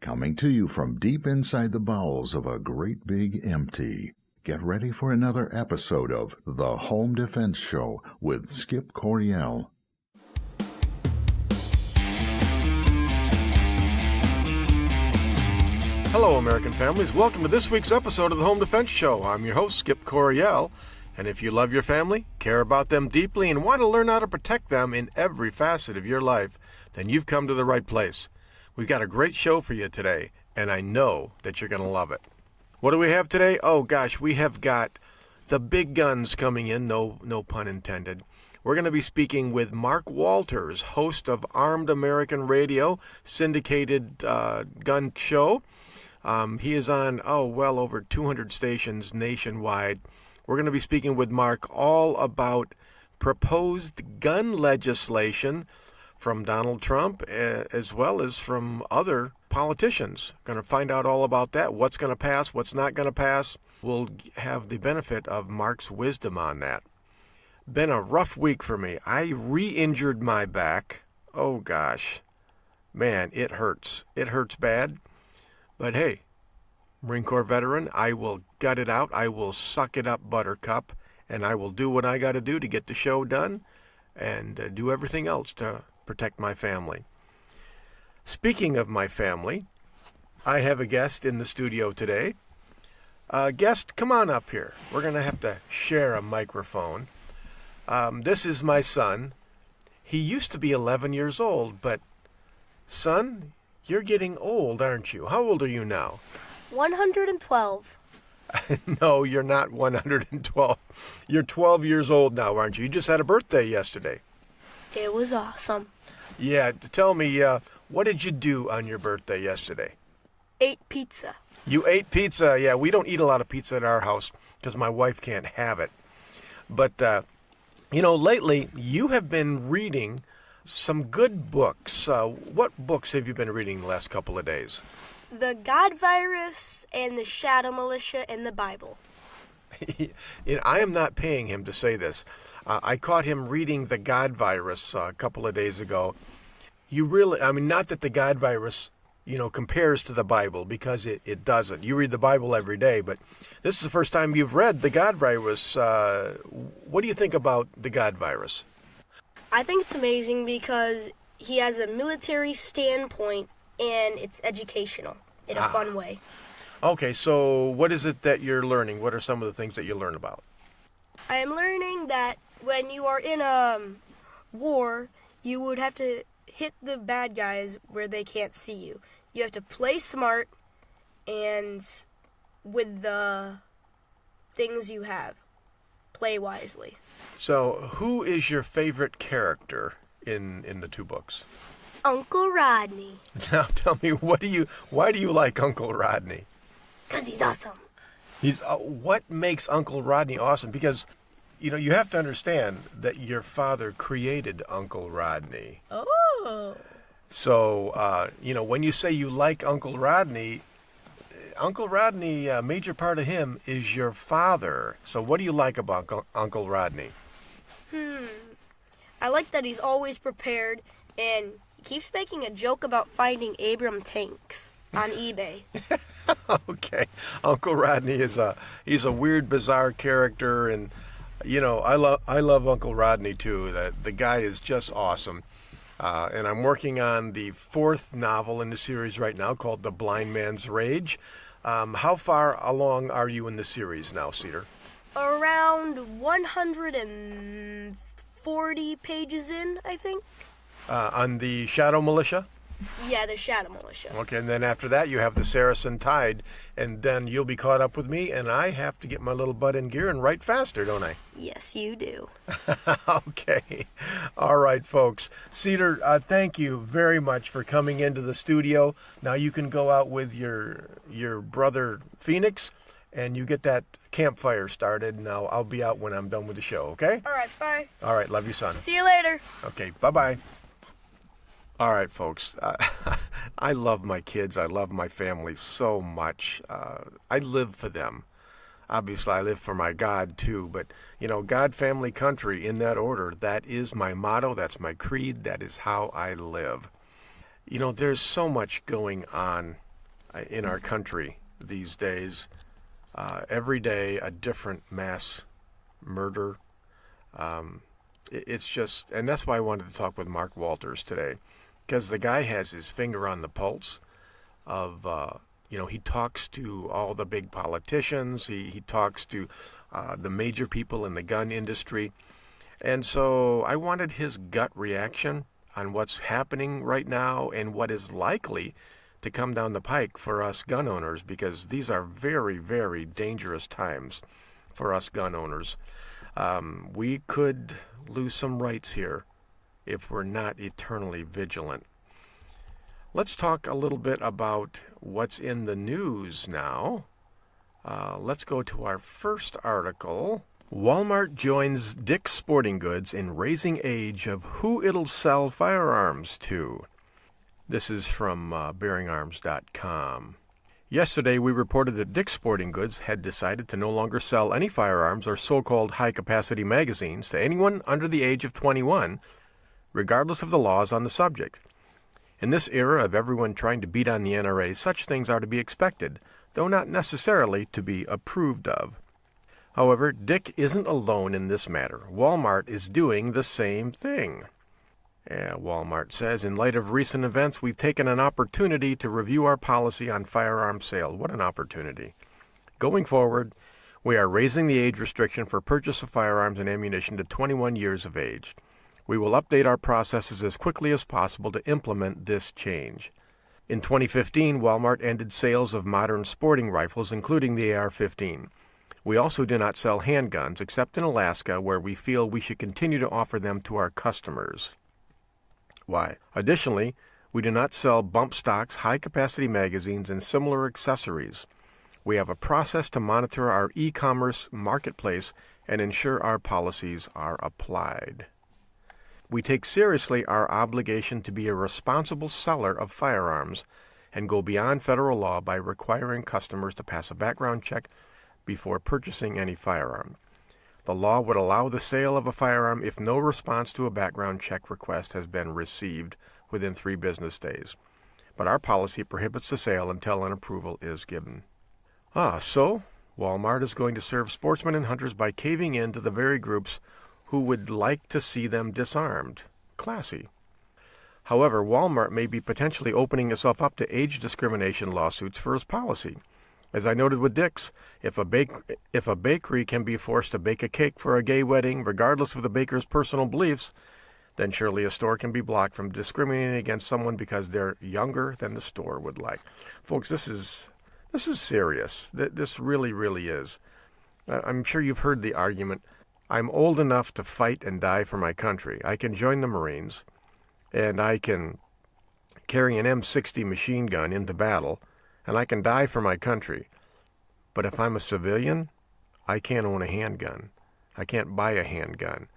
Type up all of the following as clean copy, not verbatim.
Coming to you from deep inside the bowels of a great big empty. Get ready for another episode of The Home Defense Show with Skip Coryell. Hello, American families. Welcome to this week's episode of The Home Defense Show. I'm your host, Skip Coryell. And if you love your family, care about them deeply, and want to learn how to protect them in every facet of your life, then you've come to the right place. We've got a great show for you today, and I know that you're going to love it. What do we have today? Oh, gosh, we have got the big guns coming in, no pun intended. We're going to be speaking with Mark Walters, host of Armed American Radio, syndicated gun show. He is on, well over 200 stations nationwide. We're going to be speaking with Mark all about proposed gun legislation from Donald Trump as well as from other politicians. Going to find out all about that, what's going to pass, what's not going to pass. We'll have the benefit of Mark's wisdom on that. Been a rough week for me. I re-injured my back. Oh gosh. Man, it hurts. It hurts bad. But hey, Marine Corps veteran, I will gut it out. I will suck it up, buttercup, and I will do what I got to do to get the show done and do everything else to protect my family. Speaking of my family, I have a guest in the studio today. Guest, come on up here. We're going to have to share a microphone. This is my son. He used to be 11 years old, but son, you're getting old, aren't you? How old are you now? 112. No, you're not 112. You're 12 years old now, aren't you? You just had a birthday yesterday. It was awesome. Yeah, tell me, what did you do on your birthday yesterday? Ate pizza. You ate pizza. Yeah, we don't eat a lot of pizza at our house because my wife can't have it. But, lately you have been reading some good books. What books have you been reading the last couple of days? The God Virus and the Shadow Militia and the Bible. I am not paying him to say this. I caught him reading the God Virus a couple of days ago. Not that the God Virus, compares to the Bible, because it doesn't. You read the Bible every day, but this is the first time you've read the God Virus. What do you think about the God Virus? I think it's amazing because he has a military standpoint and it's educational in a fun way. Okay, so what is it that you're learning? What are some of the things that you learn about? I am learning that when you are in a war, you would have to hit the bad guys where they can't see you. You have to play smart and with the things you have, play wisely. So who is your favorite character in the two books? Uncle Rodney. Now tell me, why do you like Uncle Rodney? 'Cause he's awesome. What makes Uncle Rodney awesome? Because, you have to understand that your father created Uncle Rodney. Oh. So, when you say you like Uncle Rodney, a major part of him is your father. So what do you like about Uncle Rodney? I like that he's always prepared and he keeps making a joke about finding Abram tanks on eBay. Okay. Uncle Rodney he's a weird, bizarre character, and I love Uncle Rodney too. The guy is just awesome. And I'm working on the fourth novel in the series right now called The Blind Man's Rage. How far along are you in the series now, Cedar? Around 140 pages in, I think. On the Shadow Militia? Yeah, the Shadow Militia. Okay, and then after that you have the Saracen Tide, and then you'll be caught up with me, and I have to get my little butt in gear and write faster, don't I? Yes, you do. Okay. All right, folks. Cedar, thank you very much for coming into the studio. Now you can go out with your brother Phoenix, and you get that campfire started. Now I'll be out when I'm done with the show, okay? All right, bye. All right, love you, son. See you later. Okay, bye-bye. All right, folks. I love my kids. I love my family so much. I live for them. Obviously, I live for my God, too. But, God, family, country, in that order, that is my motto. That's my creed. That is how I live. There's so much going on in our country these days. Every day, a different mass murder. It's just, and that's why I wanted to talk with Mark Walters today, because the guy has his finger on the pulse of, he talks to all the big politicians. He talks to the major people in the gun industry. And so I wanted his gut reaction on what's happening right now and what is likely to come down the pike for us gun owners, because these are very, very dangerous times for us gun owners. We could lose some rights here if we're not eternally vigilant. Let's talk a little bit about what's in the news now. Let's go to our first article. Walmart joins Dick's Sporting Goods in raising age of who it'll sell firearms to. This is from bearingarms.com. Yesterday, we reported that Dick's Sporting Goods had decided to no longer sell any firearms or so-called high-capacity magazines to anyone under the age of 21, regardless of the laws on the subject. In this era of everyone trying to beat on the NRA, such things are to be expected, though not necessarily to be approved of. However, Dick isn't alone in this matter. Walmart is doing the same thing. Walmart says, in light of recent events, we've taken an opportunity to review our policy on firearm sale. What an opportunity. Going forward, we are raising the age restriction for purchase of firearms and ammunition to 21 years of age. We will update our processes as quickly as possible to implement this change. In 2015, Walmart ended sales of modern sporting rifles, including the AR-15. We also do not sell handguns, except in Alaska, where we feel we should continue to offer them to our customers. Why? Additionally, we do not sell bump stocks, high-capacity magazines, and similar accessories. We have a process to monitor our e-commerce marketplace and ensure our policies are applied. We take seriously our obligation to be a responsible seller of firearms and go beyond federal law by requiring customers to pass a background check before purchasing any firearm. The law would allow the sale of a firearm if no response to a background check request has been received within 3 business days. But our policy prohibits the sale until an approval is given. So Walmart is going to serve sportsmen and hunters by caving in to the very groups who would like to see them disarmed. Classy. However, Walmart may be potentially opening itself up to age discrimination lawsuits for its policy. As I noted with Dick's, if a bakery can be forced to bake a cake for a gay wedding, regardless of the baker's personal beliefs, then surely a store can be blocked from discriminating against someone because they're younger than the store would like. Folks, this is serious. This really, really is. I'm sure you've heard the argument, I'm old enough to fight and die for my country. I can join the Marines, and I can carry an M60 machine gun into battle, and I can die for my country. But if I'm a civilian, I can't own a handgun. I can't buy a handgun.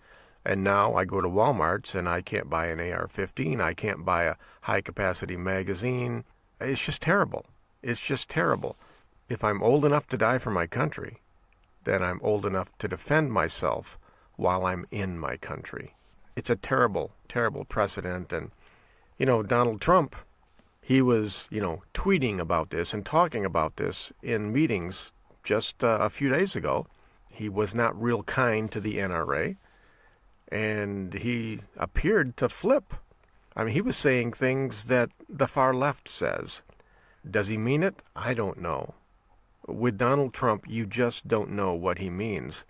And now I go to Walmart's and I can't buy an AR-15. I can't buy a high-capacity magazine. It's just terrible. It's just terrible. If I'm old enough to die for my country, then I'm old enough to defend myself while I'm in my country. It's a terrible, terrible precedent. And, Donald Trump, he was, tweeting about this and talking about this in meetings just a few days ago. He was not real kind to the NRA, and he appeared to flip. I mean, he was saying things that the far left says. Does he mean it? I don't know. With Donald Trump, you just don't know what he means,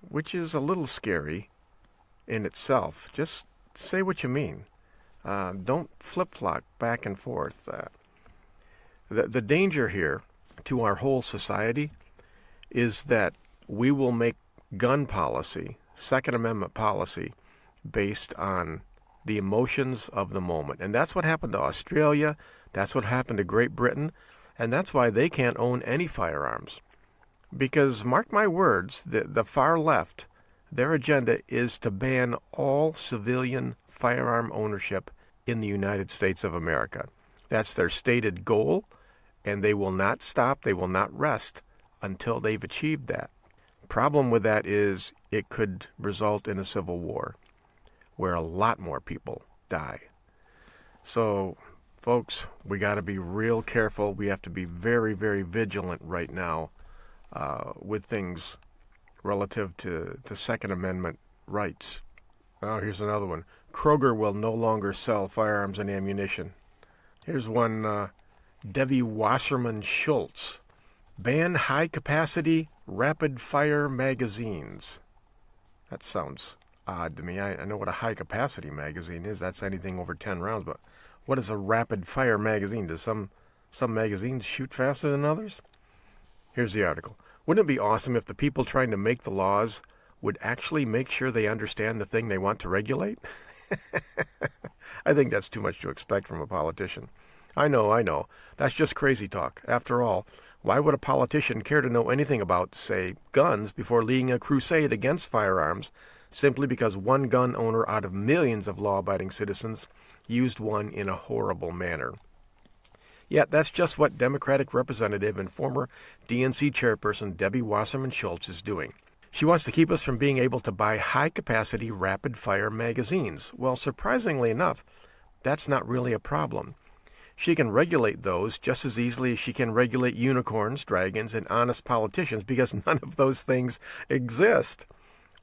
which is a little scary in itself. Just say what you mean. Don't flip-flop back and forth. The danger here to our whole society is that we will make gun policy, Second Amendment policy, based on the emotions of the moment. And that's what happened to Australia. That's what happened to Great Britain. And that's why they can't own any firearms. Because, mark my words, the far left, their agenda is to ban all civilian firearm ownership in the United States of America. That's their stated goal, and they will not stop, they will not rest until they've achieved that. Problem with that is it could result in a civil war where a lot more people die. So Folks, we got to be real careful. We have to be very, very vigilant right now with things relative to Second Amendment rights. Oh, here's another one. Kroger will no longer sell firearms and ammunition. Here's one, Debbie Wasserman Schultz. Ban high-capacity, rapid-fire magazines. That sounds odd to me. I know what a high-capacity magazine is. That's anything over 10 rounds, but what is a rapid-fire magazine? Does some magazines shoot faster than others? Here's the article. Wouldn't it be awesome if the people trying to make the laws would actually make sure they understand the thing they want to regulate? I think that's too much to expect from a politician. I know. That's just crazy talk. After all, why would a politician care to know anything about, say, guns before leading a crusade against firearms simply because one gun owner out of millions of law-abiding citizens used one in a horrible manner? Yet that's just what Democratic Representative and former DNC Chairperson Debbie Wasserman Schultz is doing. She wants to keep us from being able to buy high-capacity, rapid-fire magazines. Well, surprisingly enough, that's not really a problem. She can regulate those just as easily as she can regulate unicorns, dragons, and honest politicians because none of those things exist.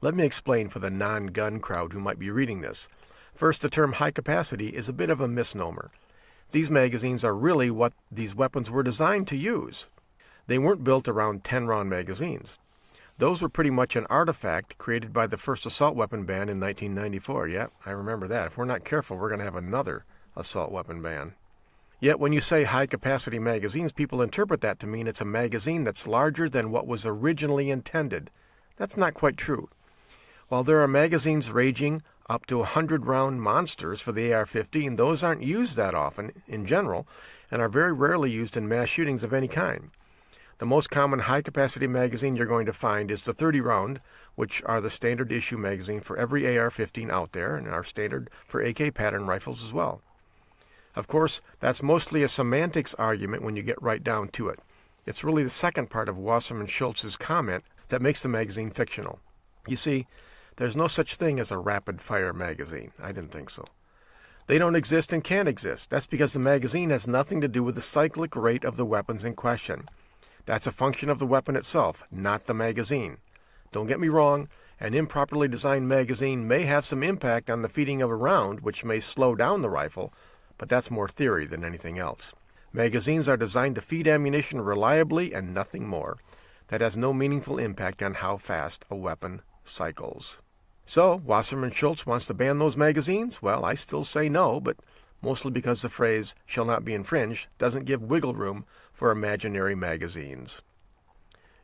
Let me explain for the non-gun crowd who might be reading this. First, the term high capacity is a bit of a misnomer. These magazines are really what these weapons were designed to use. They weren't built around 10-round magazines. Those were pretty much an artifact created by the first assault weapon ban in 1994. Yeah, I remember that. If we're not careful, we're going to have another assault weapon ban. Yet when you say high-capacity magazines, people interpret that to mean it's a magazine that's larger than what was originally intended. That's not quite true. While there are magazines ranging up to 100-round monsters for the AR-15, those aren't used that often in general and are very rarely used in mass shootings of any kind. The most common high-capacity magazine you're going to find is the 30-round, which are the standard issue magazine for every AR-15 out there and are standard for AK pattern rifles as well. Of course, that's mostly a semantics argument when you get right down to it. It's really the second part of Wasserman Schultz's comment that makes the magazine fictional. You see, there's no such thing as a rapid-fire magazine. I didn't think so. They don't exist and can't exist. That's because the magazine has nothing to do with the cyclic rate of the weapons in question. That's a function of the weapon itself, not the magazine. Don't get me wrong, an improperly designed magazine may have some impact on the feeding of a round, which may slow down the rifle, but that's more theory than anything else. Magazines are designed to feed ammunition reliably and nothing more. That has no meaningful impact on how fast a weapon cycles. So, Wasserman Schultz wants to ban those magazines? Well, I still say no, but mostly because the phrase shall not be infringed doesn't give wiggle room for imaginary magazines.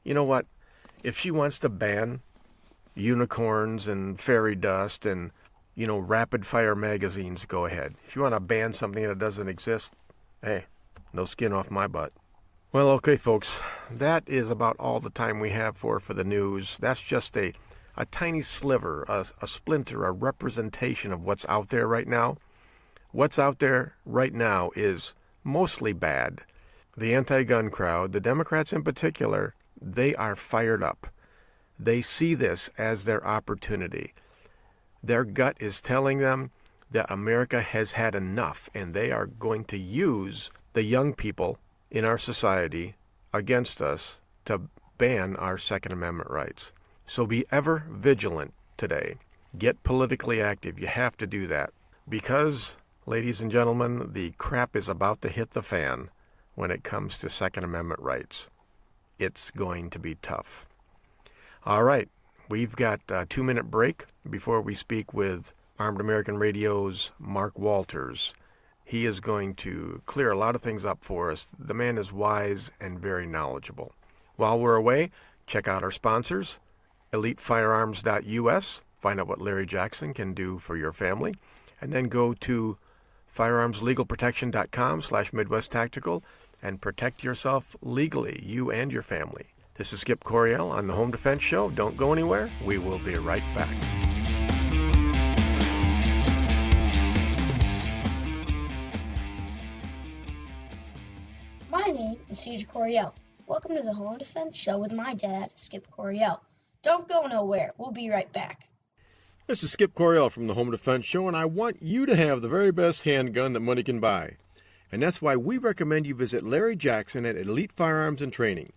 You know what? If she wants to ban unicorns and fairy dust and rapid-fire magazines, go ahead. If you want to ban something that doesn't exist, hey, no skin off my butt. Well, okay, folks, that is about all the time we have for the news. That's just a tiny sliver, a splinter, a representation of what's out there right now. What's out there right now is mostly bad. The anti-gun crowd, the Democrats in particular, they are fired up. They see this as their opportunity. Their gut is telling them that America has had enough, and they are going to use the young people in our society against us to ban our Second Amendment rights. So be ever vigilant today. Get politically active. You have to do that. Because, ladies and gentlemen, the crap is about to hit the fan when it comes to Second Amendment rights. It's going to be tough. All right. We've got a 2-minute break before we speak with Armed American Radio's Mark Walters. He is going to clear a lot of things up for us. The man is wise and very knowledgeable. While we're away, check out our sponsors, EliteFirearms.us. Find out what Larry Jackson can do for your family. And then go to FirearmsLegalProtection.com/Midwest Tactical and protect yourself legally, you and your family. This is Skip Coryell on the Home Defense Show. Don't go anywhere. We will be right back. My name is CJ Coryell. Welcome to the Home Defense Show with my dad, Skip Coryell. Don't go nowhere. We'll be right back. This is Skip Coryell from the Home Defense Show, and I want you to have the very best handgun that money can buy. And that's why we recommend you visit Larry Jackson at Elite Firearms and Training.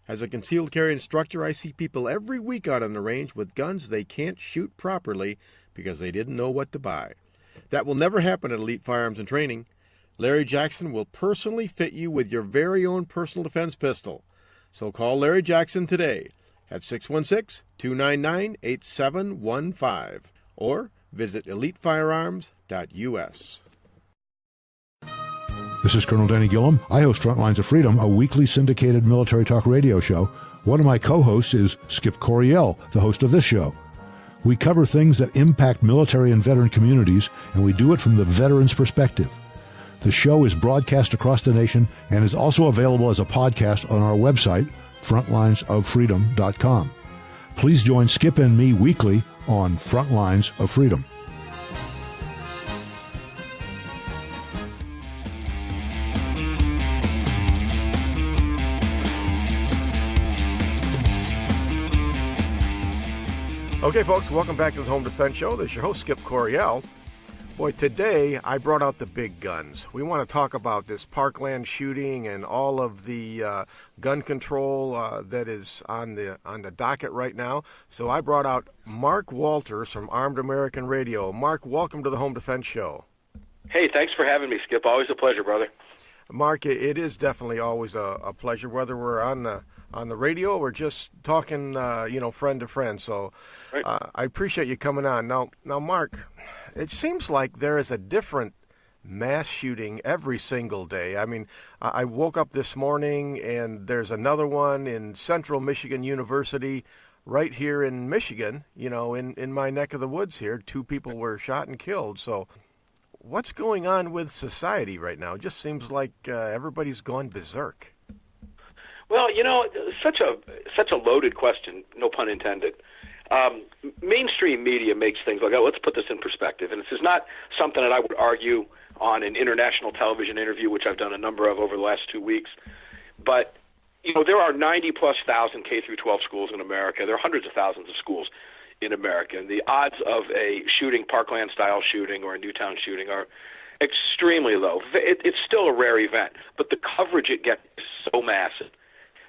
As a concealed carry instructor, I see people every week out on the range with guns they can't shoot properly because they didn't know what to buy. That will never happen at Elite Firearms and Training. Larry Jackson will personally fit you with your very own personal defense pistol. So call Larry Jackson today at 616-299-8715 or visit elitefirearms.us. This is Colonel Danny Gillum. I host Frontlines of Freedom, a weekly syndicated military talk radio show. One of my co-hosts is Skip Coryell, the host of this show. We cover things that impact military and veteran communities, and we do it from the veteran's perspective. The show is broadcast across the nation and is also available as a podcast on our website, frontlinesoffreedom.com. Please join Skip and me weekly on Frontlines of Freedom. Okay, folks, welcome back to the Home Defense Show. This is your host, Skip Coryell. Boy, today I brought out the big guns. We want to talk about this Parkland shooting and all of the gun control that is on the docket right now. So I brought out Mark Walters from Armed American Radio. Mark, welcome to the Home Defense Show. Hey, thanks for having me, Skip. Always a pleasure, brother. Mark, it is definitely always a pleasure, whether we're on the radio or just talking, friend to friend. So right. I appreciate you coming on. Now, Mark, it seems like there is a different mass shooting every single day. I mean, I woke up this morning and there's another one in Central Michigan University right here in Michigan, in my neck of the woods here. 2 people were shot and killed. So what's going on with society right now? It just seems like everybody's gone berserk. Well, such a loaded question, no pun intended. Mainstream media makes things like, let's put this in perspective. And this is not something that I would argue on an international television interview, which I've done a number of over the last 2 weeks. But, there are 90-plus thousand K through 12 schools in America. There are hundreds of thousands of schools in America. And the odds of a shooting, Parkland-style shooting or a Newtown shooting are extremely low. It's still a rare event, but the coverage it gets is so massive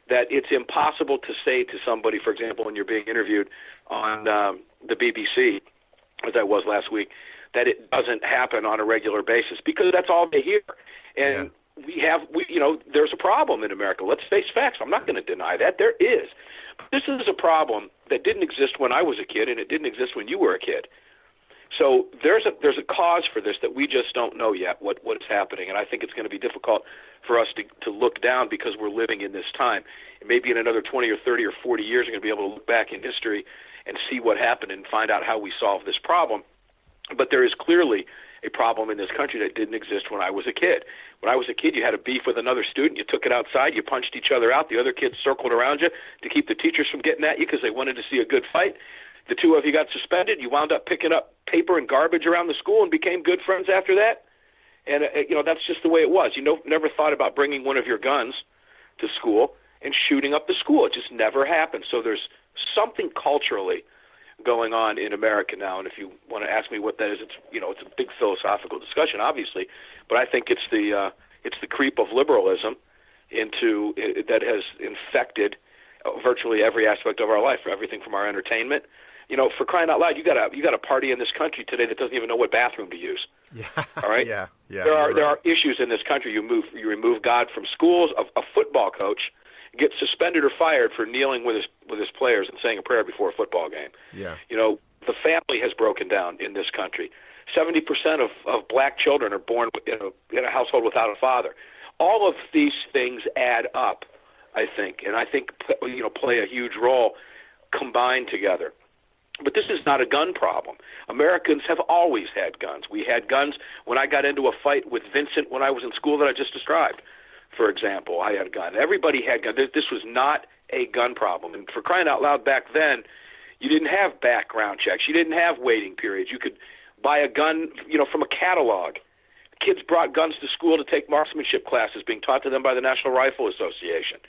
that it's impossible to say to somebody, for example, when you're being interviewed on the BBC, as I was last week, that it doesn't happen on a regular basis because that's all they hear. And there's a problem in America. Let's face facts. I'm not going to deny that. There is. But this is a problem that didn't exist when I was a kid, and it didn't exist when you were a kid. So there's a cause for this that we just don't know yet what's happening, and I think it's going to be difficult for us to look down because we're living in this time. And maybe in another 20 or 30 or 40 years, we're going to be able to look back in history and see what happened and find out how we solved this problem. But there is clearly a problem in this country that didn't exist when I was a kid. When I was a kid, you had a beef with another student. You took it outside. You punched each other out. The other kids circled around you to keep the teachers from getting at you because they wanted to see a good fight. The 2 of you got suspended. You wound up picking up paper and garbage around the school and became good friends after that. And, that's just the way it was. You never thought about bringing one of your guns to school and shooting up the school. It just never happened. So there's something culturally going on in America now. And if you want to ask me what that is, it's a big philosophical discussion, obviously. But I think it's the creep of liberalism that has infected virtually every aspect of our life, everything from our entertainment. For crying out loud, you got a party in this country today that doesn't even know what bathroom to use. Yeah. All right. Yeah. There are issues in this country. You remove God from schools. A football coach gets suspended or fired for kneeling with his players and saying a prayer before a football game. Yeah. The family has broken down in this country. 70% of black children are born in a household without a father. All of these things add up, I think, and I think play a huge role combined together. But this is not a gun problem. Americans have always had guns. We had guns when I got into a fight with Vincent when I was in school that I just described. For example, I had a gun. Everybody had guns. This was not a gun problem. And for crying out loud, back then, you didn't have background checks. You didn't have waiting periods. You could buy a gun, from a catalog. Kids brought guns to school to take marksmanship classes being taught to them by the National Rifle Association.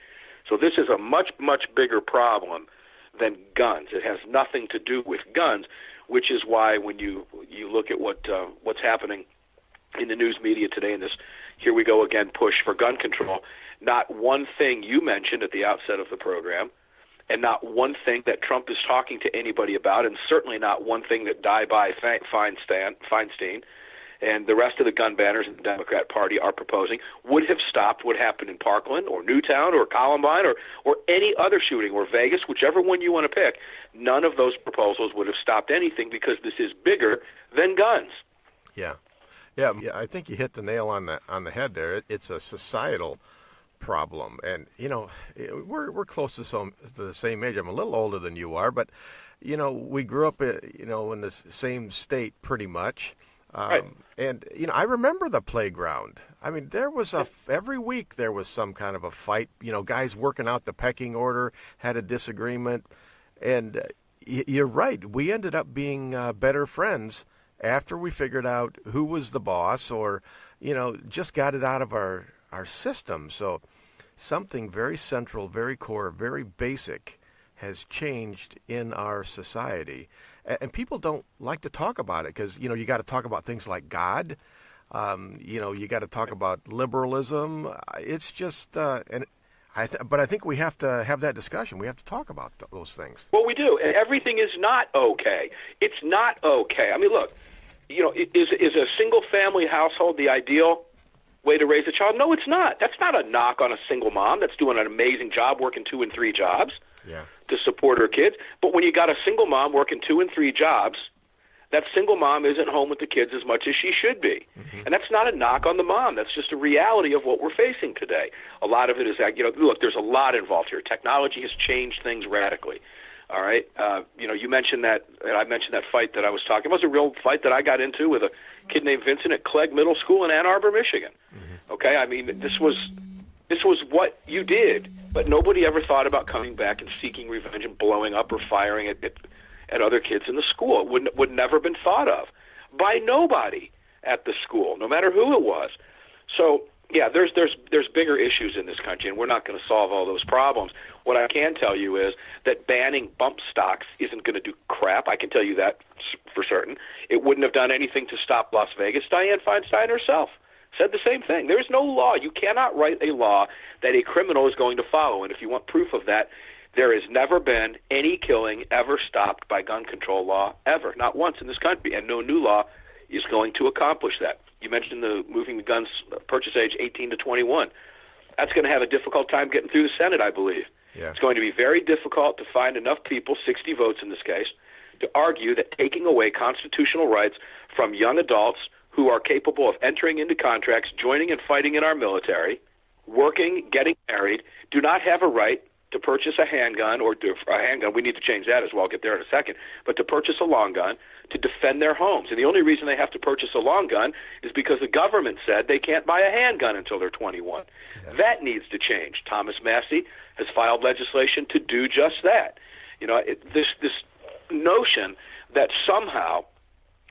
So this is a much, much bigger problem than guns. It has nothing to do with guns, which is why when you look at what's happening in the news media today in this here we go again, push for gun control. Not one thing you mentioned at the outset of the program, and not one thing that Trump is talking to anybody about, and certainly not one thing that Feinstein and the rest of the gun banners in the Democrat Party are proposing would have stopped what happened in Parkland or Newtown or Columbine or any other shooting, or Vegas, whichever one you want to pick. None of those proposals would have stopped anything, because this is bigger than guns. Yeah, I think you hit the nail on the head there. It's a societal problem, and we're close to the same age. I'm a little older than you are, but we grew up in the same state pretty much. Right. And I remember the playground. I mean, there was every week there was some kind of a fight. Guys working out the pecking order had a disagreement, and you're right. We ended up being better friends after we figured out who was the boss, or just got it out of our system. So something very central, very core, very basic has changed in our society. And people don't like to talk about it, because, you got to talk about things like God. You got to talk about liberalism. It's just, but I think we have to have that discussion. We have to talk about those things. Well, we do. And everything is not okay. It's not okay. I mean, look, is a single-family household the ideal way to raise a child? No, it's not. That's not a knock on a single mom that's doing an amazing job, working 2 and 3 jobs. Yeah. To support her kids. But when you got a single mom working 2 and 3 jobs, that single mom isn't home with the kids as much as she should be. Mm-hmm. And that's not a knock on the mom. That's just a reality of what we're facing today. A lot of it is that, look, there's a lot involved here. Technology has changed things radically. All right. You mentioned that, and I mentioned that fight that I was talking about. It was a real fight that I got into with a kid named Vincent at Clegg Middle School in Ann Arbor, Michigan. Mm-hmm. Okay. I mean, this was what you did, but nobody ever thought about coming back and seeking revenge and blowing up or firing at other kids in the school. It would never been thought of by nobody at the school, no matter who it was. So yeah, there's bigger issues in this country, and we're not going to solve all those problems. What I can tell you is that banning bump stocks isn't going to do crap. I can tell you that for certain. It wouldn't have done anything to stop Las Vegas. Dianne Feinstein herself said the same thing. There is no law. You cannot write a law that a criminal is going to follow. And if you want proof of that, there has never been any killing ever stopped by gun control law, ever. Not once in this country. And no new law is going to accomplish that. You mentioned moving the guns purchase age 18 to 21. That's going to have a difficult time getting through the Senate, I believe. Yeah. It's going to be very difficult to find enough people, 60 votes in this case, to argue that taking away constitutional rights from young adults who are capable of entering into contracts, joining and fighting in our military, working, getting married, do not have a right to purchase a handgun we need to change that as well, I'll get there in a second, but to purchase a long gun to defend their homes. And the only reason they have to purchase a long gun is because the government said they can't buy a handgun until they're 21. Yeah. That needs to change. Thomas Massey has filed legislation to do just that. This notion that somehow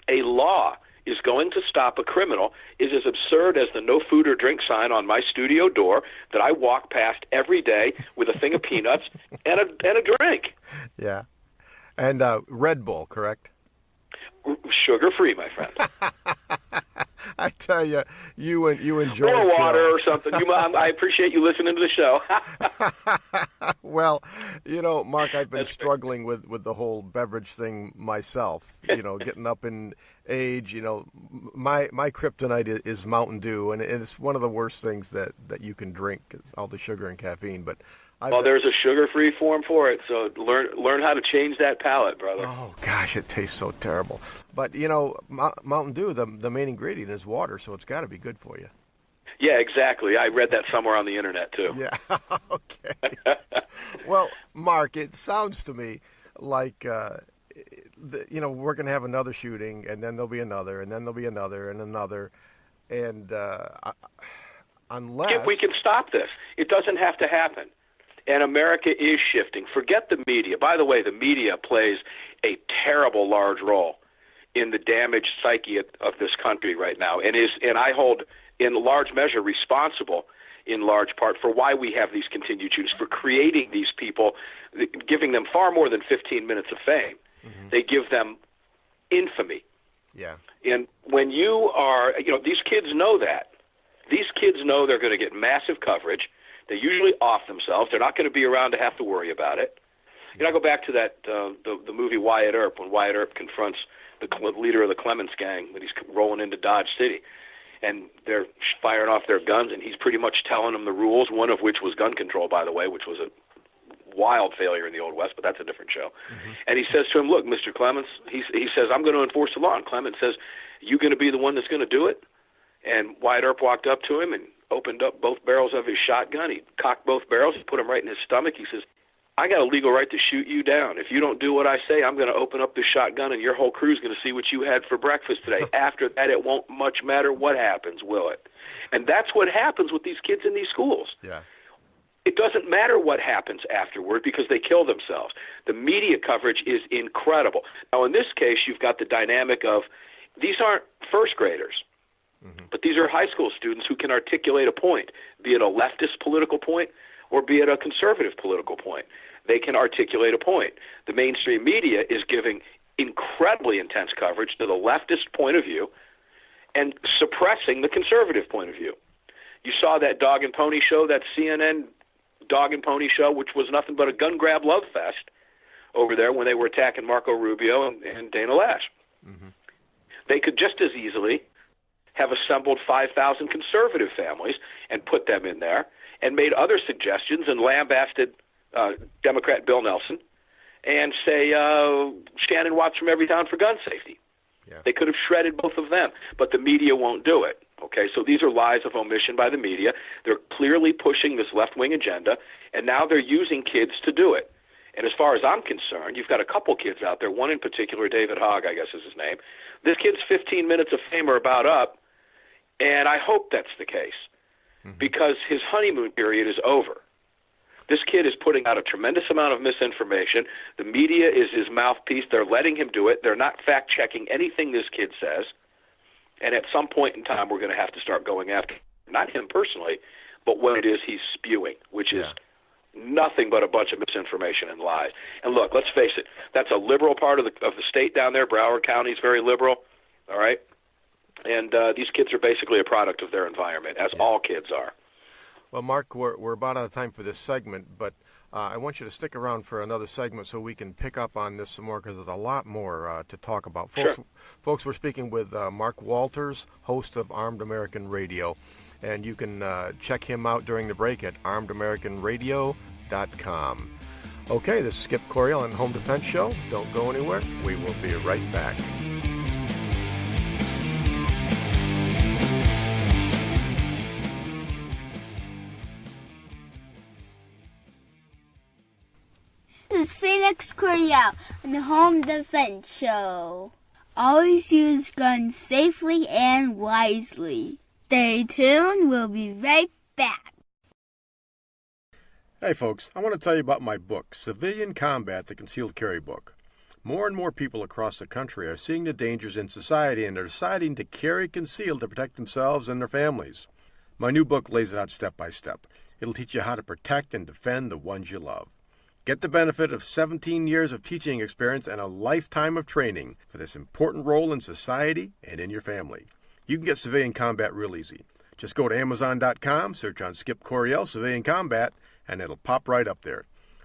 a law is going to stop a criminal is as absurd as the no food or drink sign on my studio door that I walk past every day with a thing of peanuts and a drink. Yeah. And Red Bull, correct? Sugar-free, my friend. I tell you, you enjoy or the water show. Or something. I appreciate you listening to the show. Well, Mark, I've been struggling with the whole beverage thing myself. Getting up in age. My kryptonite is Mountain Dew, and it's one of the worst things that you can drink, all the sugar and caffeine. But there's a sugar-free form for it, so learn how to change that palate, brother. Oh, gosh, it tastes so terrible. But, Mountain Dew, the main ingredient is water, so it's got to be good for you. Yeah, exactly. I read that somewhere on the Internet, too. Yeah, okay. Well, Mark, it sounds to me like, we're going to have another shooting, and then there'll be another, and then there'll be another, and another. And unless... We can stop this. It doesn't have to happen. And America is shifting. Forget the media. By the way, the media plays a terrible large role in the damaged psyche of this country right now, and I hold in large measure responsible in large part for why we have these continued shootings, for creating these people, giving them far more than 15 minutes of fame. Mm-hmm. They give them infamy. Yeah. And when you are, these kids know that. These kids know they're going to get massive coverage. They usually off themselves. They're not going to be around to have to worry about it. You know, I go back to that the movie Wyatt Earp, when Wyatt Earp confronts the leader of the Clemens gang when he's rolling into Dodge City. And they're firing off their guns, and he's pretty much telling them the rules, one of which was gun control, by the way, which was a wild failure in the Old West, but that's a different show. Mm-hmm. And he says to him, look, Mr. Clemens, he says, I'm going to enforce the law. And Clemens says, you going to be the one that's going to do it? And Wyatt Earp walked up to him and opened up both barrels of his shotgun. He cocked both barrels. He put them right in his stomach. He says, I got a legal right to shoot you down. If you don't do what I say, I'm going to open up this shotgun, and your whole crew's going to see what you had for breakfast today. After that, it won't much matter what happens, will it? And that's what happens with these kids in these schools. Yeah. It doesn't matter what happens afterward because they kill themselves. The media coverage is incredible. Now, in this case, you've got the dynamic of these aren't first graders, but these are high school students who can articulate a point, be it a leftist political point or be it a conservative political point. They can articulate a point. The mainstream media is giving incredibly intense coverage to the leftist point of view and suppressing the conservative point of view. You saw that dog and pony show, that CNN dog and pony show, which was nothing but a gun grab love fest over there when they were attacking Marco Rubio and Dana Lash. Mm-hmm. They could just as easily have assembled 5,000 conservative families and put them in there and made other suggestions and lambasted Democrat Bill Nelson and say Shannon Watts from Everytown for gun safety. Yeah. They could have shredded both of them, but the media won't do it. Okay, so these are lies of omission by the media. They're clearly pushing this left-wing agenda, and now they're using kids to do it. And as far as I'm concerned, you've got a couple kids out there, one in particular, David Hogg, I guess is his name. This kid's 15 minutes of fame are about up, and I hope that's the case because his honeymoon period is over. This kid is putting out a tremendous amount of misinformation. The media is his mouthpiece. They're letting him do it. They're not fact-checking anything this kid says. And at some point in time, we're going to have to start going after, not him personally, but what it is he's spewing, which is nothing but a bunch of misinformation and lies. And look, let's face it, that's a liberal part of the state down there. Broward County is very liberal, all right? And these kids are basically a product of their environment, as all kids are. Well, Mark, we're about out of time for this segment, but I want you to stick around for another segment so we can pick up on this some more because there's a lot more to talk about. Folks, we're speaking with Mark Walters, host of Armed American Radio, and you can check him out during the break at armedamericanradio.com. Okay, this is Skip Coryell on Home Defense Show. Don't go anywhere. We will be right back. This is Felix Coryell on the Home Defense Show. Always use guns safely and wisely. Stay tuned. We'll be right back. Hey folks, I want to tell you about my book, Civilian Combat, the Concealed Carry Book. More and more people across the country are seeing the dangers in society and are deciding to carry concealed to protect themselves and their families. My new book lays it out step by step. It'll teach you how to protect and defend the ones you love. Get the benefit of 17 years of teaching experience and a lifetime of training for this important role in society and in your family. You can get Civilian Combat real easy. Just go to Amazon.com, search on Skip Coryell Civilian Combat, and it'll pop right up there.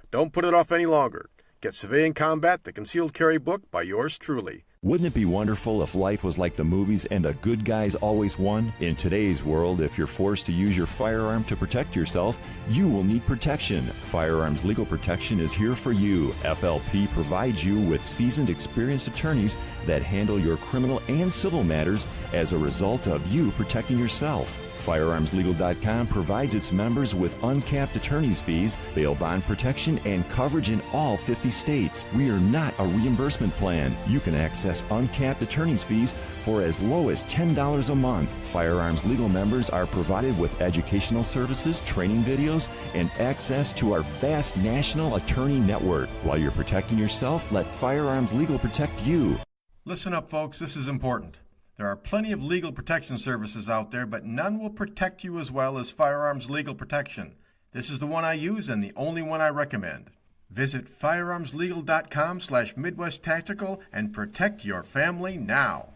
Don't put it off any longer. Get Civilian Combat, the Concealed Carry Book by yours truly. Wouldn't it be wonderful if life was like the movies and the good guys always won? In today's world, if you're forced to use your firearm to protect yourself, you will need protection. Firearms Legal Protection is here for you. FLP provides you with seasoned, experienced attorneys that handle your criminal and civil matters as a result of you protecting yourself. FirearmsLegal.com provides its members with uncapped attorney's fees, bail bond protection, and coverage in all 50 states. We are not a reimbursement plan. You can access uncapped attorney's fees for as low as $10 a month. Firearms Legal members are provided with educational services, training videos, and access to our vast national attorney network. While you're protecting yourself, let Firearms Legal protect you. Listen up, folks. This is important. There are plenty of legal protection services out there, but none will protect you as well as Firearms Legal Protection. This is the one I use and the only one I recommend. Visit firearmslegal.com/Midwest Tactical and protect your family now.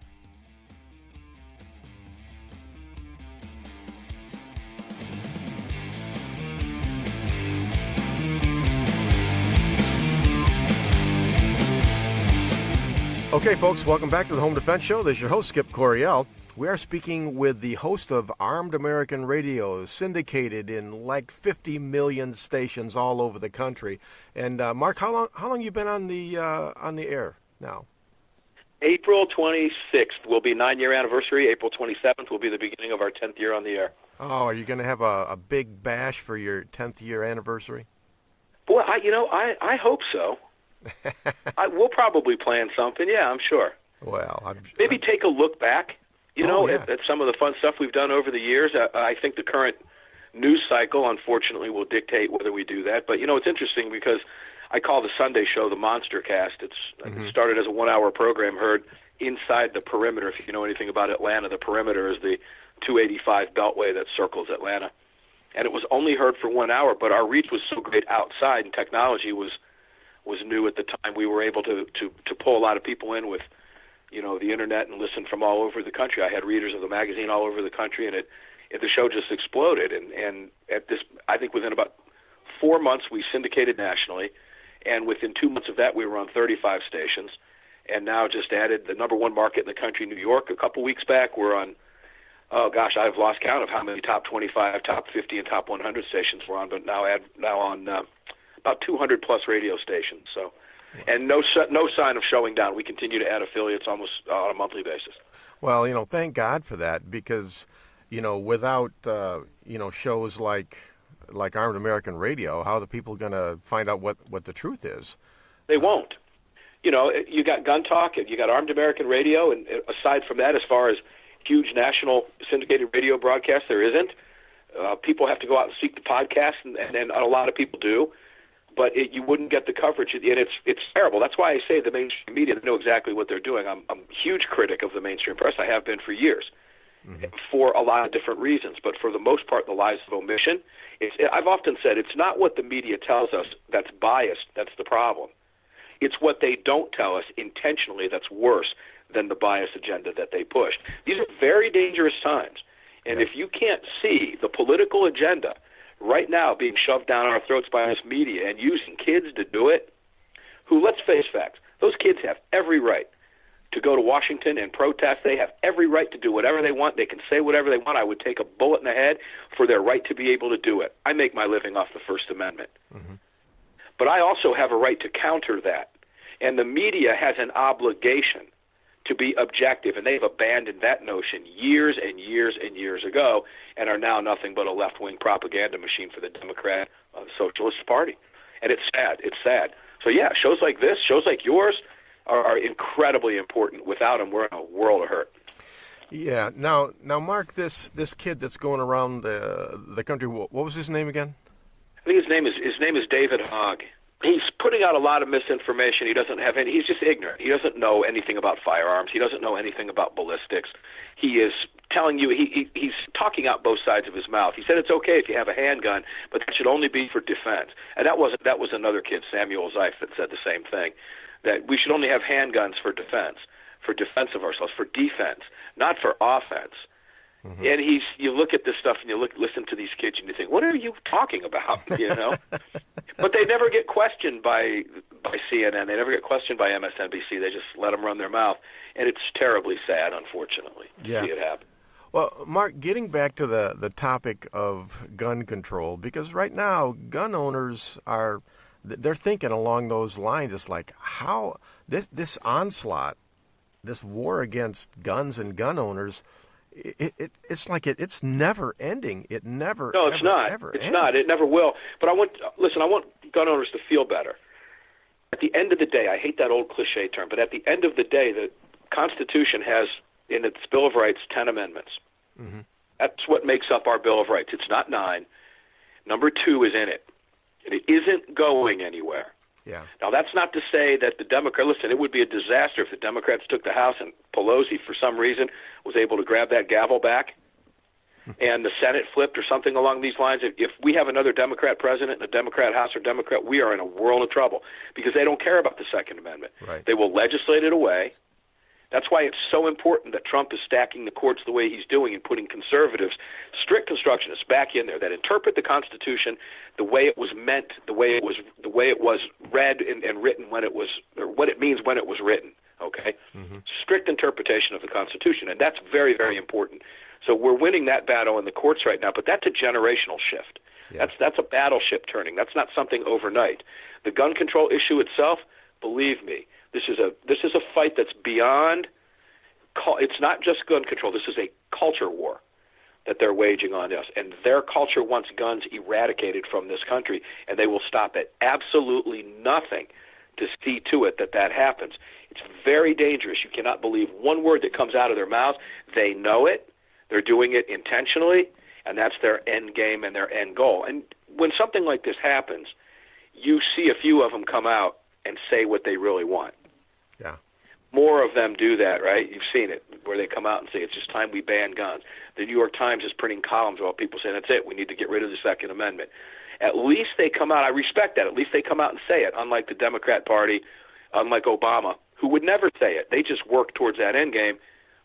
Okay, folks, welcome back to the Home Defense Show. This is your host, Skip Coryell. We are speaking with the host of Armed American Radio, syndicated in like 50 million stations all over the country. And Mark, how long you been on the air now? April 26th will be 9-year anniversary. April 27th will be the beginning of our 10th year on the air. Oh, are you going to have a big bash for your 10th year anniversary? Boy, I hope so. We'll probably plan something. Yeah, I'm sure. Well, maybe take a look back, at some of the fun stuff we've done over the years. I think the current news cycle, unfortunately, will dictate whether we do that. But, it's interesting because I call the Sunday show the Monster Cast. It started as a 1-hour program heard inside the perimeter. If you know anything about Atlanta, the perimeter is the 285 beltway that circles Atlanta. And it was only heard for 1 hour, but our reach was so great outside, and technology was new at the time. We were able to pull a lot of people in with, the internet and listen from all over the country. I had readers of the magazine all over the country, and the show just exploded. And at this, I think within about 4 months, we syndicated nationally, and within 2 months of that, we were on 35 stations, and now just added the number one market in the country, New York. A couple weeks back, we're on, I've lost count of how many top 25, top 50, and top 100 stations we're on, but now on about 200 plus radio stations. So, and no sign of showing down. We continue to add affiliates almost on a monthly basis. Well, thank God for that, because without shows like Armed American Radio, how are the people going to find out what the truth is? They won't. You got Gun Talk, and you got Armed American Radio, and aside from that, as far as huge national syndicated radio broadcasts, there isn't. People have to go out and seek the podcast, and a lot of people do. But you wouldn't get the coverage, and it's terrible. That's why I say the mainstream media know exactly what they're doing. I'm a huge critic of the mainstream press. I have been for years, for a lot of different reasons. But for the most part, the lies of omission. I've often said it's not what the media tells us that's biased that's the problem. It's what they don't tell us intentionally that's worse than the bias agenda that they push. These are very dangerous times, and if you can't see the political agenda right now being shoved down our throats by this media and using kids to do it, who, let's face facts, those kids have every right to go to Washington and protest. They have every right to do whatever they want. They can say whatever they want. I would take a bullet in the head for their right to be able to do it. I make my living off the First Amendment. But I also have a right to counter that. And the media has an obligation to be objective, and they've abandoned that notion years and years and years ago, and are now nothing but a left-wing propaganda machine for the Democrat Socialist Party. And it's sad. It's sad. So yeah, shows like this, shows like yours, are incredibly important. Without them, we're in a world of hurt. Yeah. Now, Mark, this kid that's going around the country, what was his name again? I think his name is David Hogg. He's putting out a lot of misinformation. He doesn't have any. He's just ignorant. He doesn't know anything about firearms. He doesn't know anything about ballistics. He is telling you he's talking out both sides of his mouth. He said it's okay if you have a handgun, but that should only be for defense. And that was another kid, Samuel Zeif, that said the same thing, that we should only have handguns for defense of ourselves, for defense, not for offense. And you look at this stuff and listen to these kids and you think, what are you talking about? But they never get questioned by CNN. They never get questioned by MSNBC. They just let them run their mouth, and it's terribly sad, unfortunately, to see it happen. Well, Mark, getting back to the topic of gun control, because right now gun owners they're thinking along those lines. It's like how this onslaught, this war against guns and gun owners. It's like it's never ending. It never. No, it's not. It's not. It never will. But I want gun owners to feel better. At the end of the day, I hate that old cliche term, but at the end of the day, the Constitution has in its Bill of Rights 10 amendments. That's what makes up our Bill of Rights. It's not 9. Number 2 is in it, and it isn't going anywhere. Yeah. Now, that's not to say that listen, it would be a disaster if the Democrats took the House and Pelosi, for some reason, was able to grab that gavel back and the Senate flipped or something along these lines. If we have another Democrat president and a Democrat House or Democrat, we are in a world of trouble because they don't care about the Second Amendment. Right. They will legislate it away. That's why it's so important that Trump is stacking the courts the way he's doing and putting conservatives, strict constructionists, back in there that interpret the Constitution the way it was meant, the way it was read and written when it was, or what it means when it was written. okay? Strict interpretation of the Constitution, and that's very, very important. So we're winning that battle in the courts right now, but that's a generational shift. Yeah. That's a battleship turning. That's not something overnight. The gun control issue itself, believe me, this is a fight that's beyond. It's not just gun control. This is a culture war that they're waging on us, and their culture wants guns eradicated from this country, and they will stop at absolutely nothing to see to it that happens. It's very dangerous. You cannot believe one word that comes out of their mouths. They know it. They're doing it intentionally, and that's their end game and their end goal. And when something like this happens, you see a few of them come out and say what they really want. Yeah. More of them do that, right? You've seen it, where they come out and say, it's just time we ban guns. The New York Times is printing columns about people saying, that's it, we need to get rid of the Second Amendment. At least they come out, I respect that, at least they come out and say it, unlike the Democrat Party, unlike Obama, who would never say it. They just work towards that end game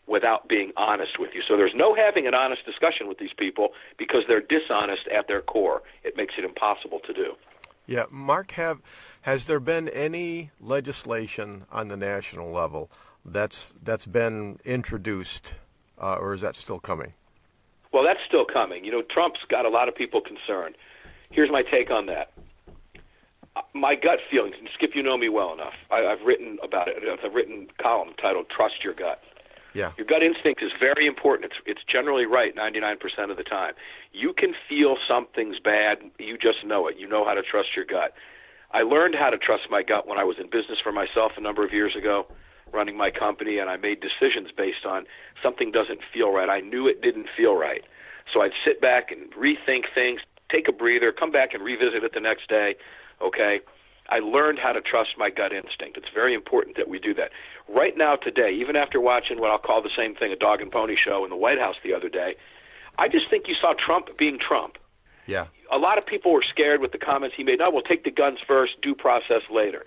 without being honest with you. So there's no having an honest discussion with these people because they're dishonest at their core. It makes it impossible to do. Yeah, Mark, has there been any legislation on the national level that's been introduced, or is that still coming? Well, that's still coming. You know, Trump's got a lot of people concerned. Here's my take on that. My gut feelings, and Skip, you know me well enough. I've written about it. I've written a column titled "Trust Your Gut." Yeah. Your gut instinct is very important. It's generally right 99% of the time. You can feel something's bad. You just know it. You know how to trust your gut. I learned how to trust my gut when I was in business for myself a number of years ago, running my company, and I made decisions based on something doesn't feel right. I knew it didn't feel right. So I'd sit back and rethink things, take a breather, come back and revisit it the next day, okay? I learned how to trust my gut instinct. It's very important that we do that. Right now, today, even after watching what I'll call the same thing, a dog and pony show in the White House the other day, I just think you saw Trump being Trump. Yeah. A lot of people were scared with the comments he made. No, we'll take the guns first, due process later.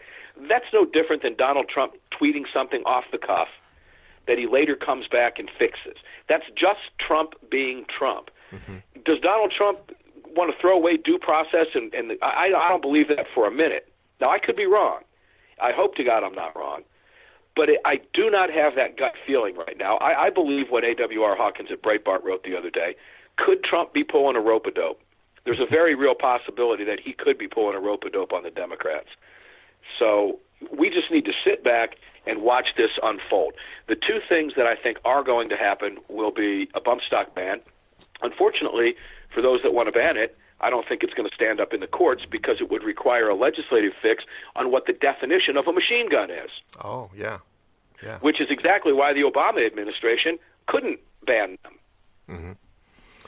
That's no different than Donald Trump tweeting something off the cuff that he later comes back and fixes. That's just Trump being Trump. Mm-hmm. Does Donald Trump want to throw away due process? I don't believe that for a minute. Now, I could be wrong. I hope to God I'm not wrong. But I do not have that gut feeling right now. I believe what A.W.R. Hawkins at Breitbart wrote the other day. Could Trump be pulling a rope-a-dope? There's a very real possibility that he could be pulling a rope-a-dope on the Democrats. So we just need to sit back and watch this unfold. The two things that I think are going to happen will be a bump stock ban. Unfortunately, for those that want to ban it, I don't think it's going to stand up in the courts because it would require a legislative fix on what the definition of a machine gun is. Oh, yeah. Yeah. Which is exactly why the Obama administration couldn't ban them. Mm-hmm.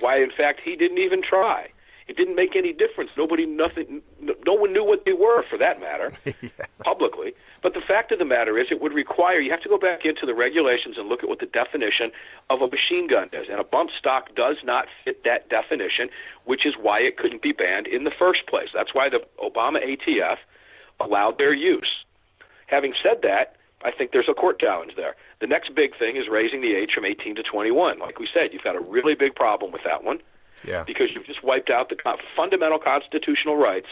Why, in fact, he didn't even try. It didn't make any difference. No one knew what they were, for that matter, Yeah. publicly. But the fact of the matter is, it would require, you have to go back into the regulations and look at what the definition of a machine gun is. And a bump stock does not fit that definition, which is why it couldn't be banned in the first place. That's why the Obama ATF allowed their use. Having said that, I think there's a court challenge there. The next big thing is raising the age from 18 to 21. Like we said, you've got a really big problem with that one. Yeah. Because you've just wiped out the fundamental constitutional rights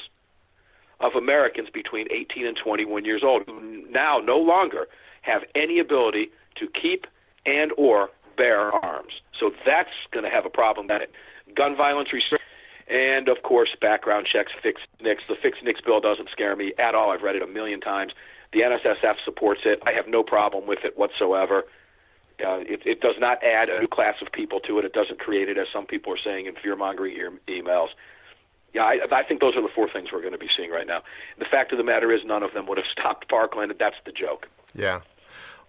of Americans between 18 and 21 years old, who now no longer have any ability to keep and or bear arms. So that's going to have a problem with it. Gun violence restriction, and, of course, background checks, fix NICS. The fix NICS bill doesn't scare me at all. I've read it a million times. The NSSF supports it. I have no problem with it whatsoever. It does not add a new class of people to it. It doesn't create it, as some people are saying in fear-mongering emails. Yeah, I think those are the four things we're going to be seeing right now. The fact of the matter is none of them would have stopped Parkland, and that's the joke. Yeah.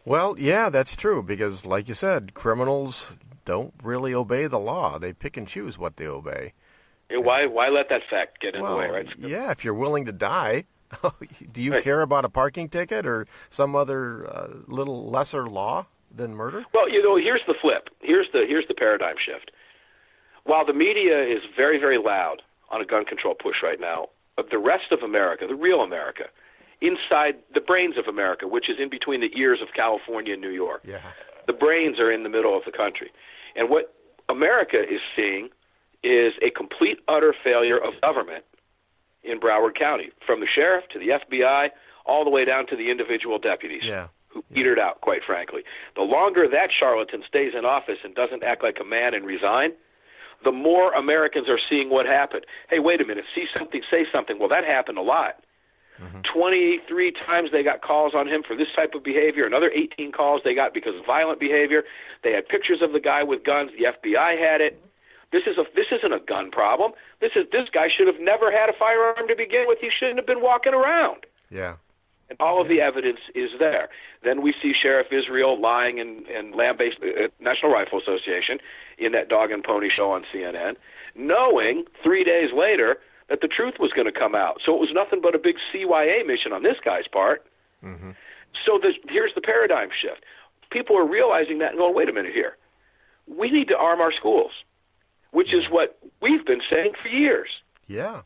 Well, yeah, that's true, because, like you said, criminals don't really obey the law. They pick and choose what they obey. Yeah, why let that fact get in the way, right? Yeah, if you're willing to die, do you Right. care about a parking ticket or some other little lesser law than murder? Well, here's the flip. Here's the paradigm shift. While the media is very, very loud on a gun control push right now, the rest of America, the real America, inside the brains of America, which is in between the ears of California and New York, Yeah. the brains are in the middle of the country. And what America is seeing is a complete, utter failure of government in Broward County, from the sheriff to the FBI, all the way down to the individual deputies. Yeah. petered out, quite frankly. The longer that charlatan stays in office and doesn't act like a man and resign, the more Americans are seeing what happened. Hey, wait a minute, see something, say something. Well, that happened a lot. 23 times they got calls on him for this type of behavior. Another 18 calls they got because of violent behavior. They had pictures of the guy with guns. The FBI had it. This isn't a gun problem. This guy should have never had a firearm to begin with. He shouldn't have been walking around. Yeah. And all of the evidence is there. Then we see Sheriff Israel lying and lambaste National Rifle Association in that dog and pony show on CNN, knowing 3 days later that the truth was going to come out. So it was nothing but a big CYA mission on this guy's part. So here's the paradigm shift. People are realizing that and going, wait a minute here. We need to arm our schools, which is what we've been saying for years. Yeah.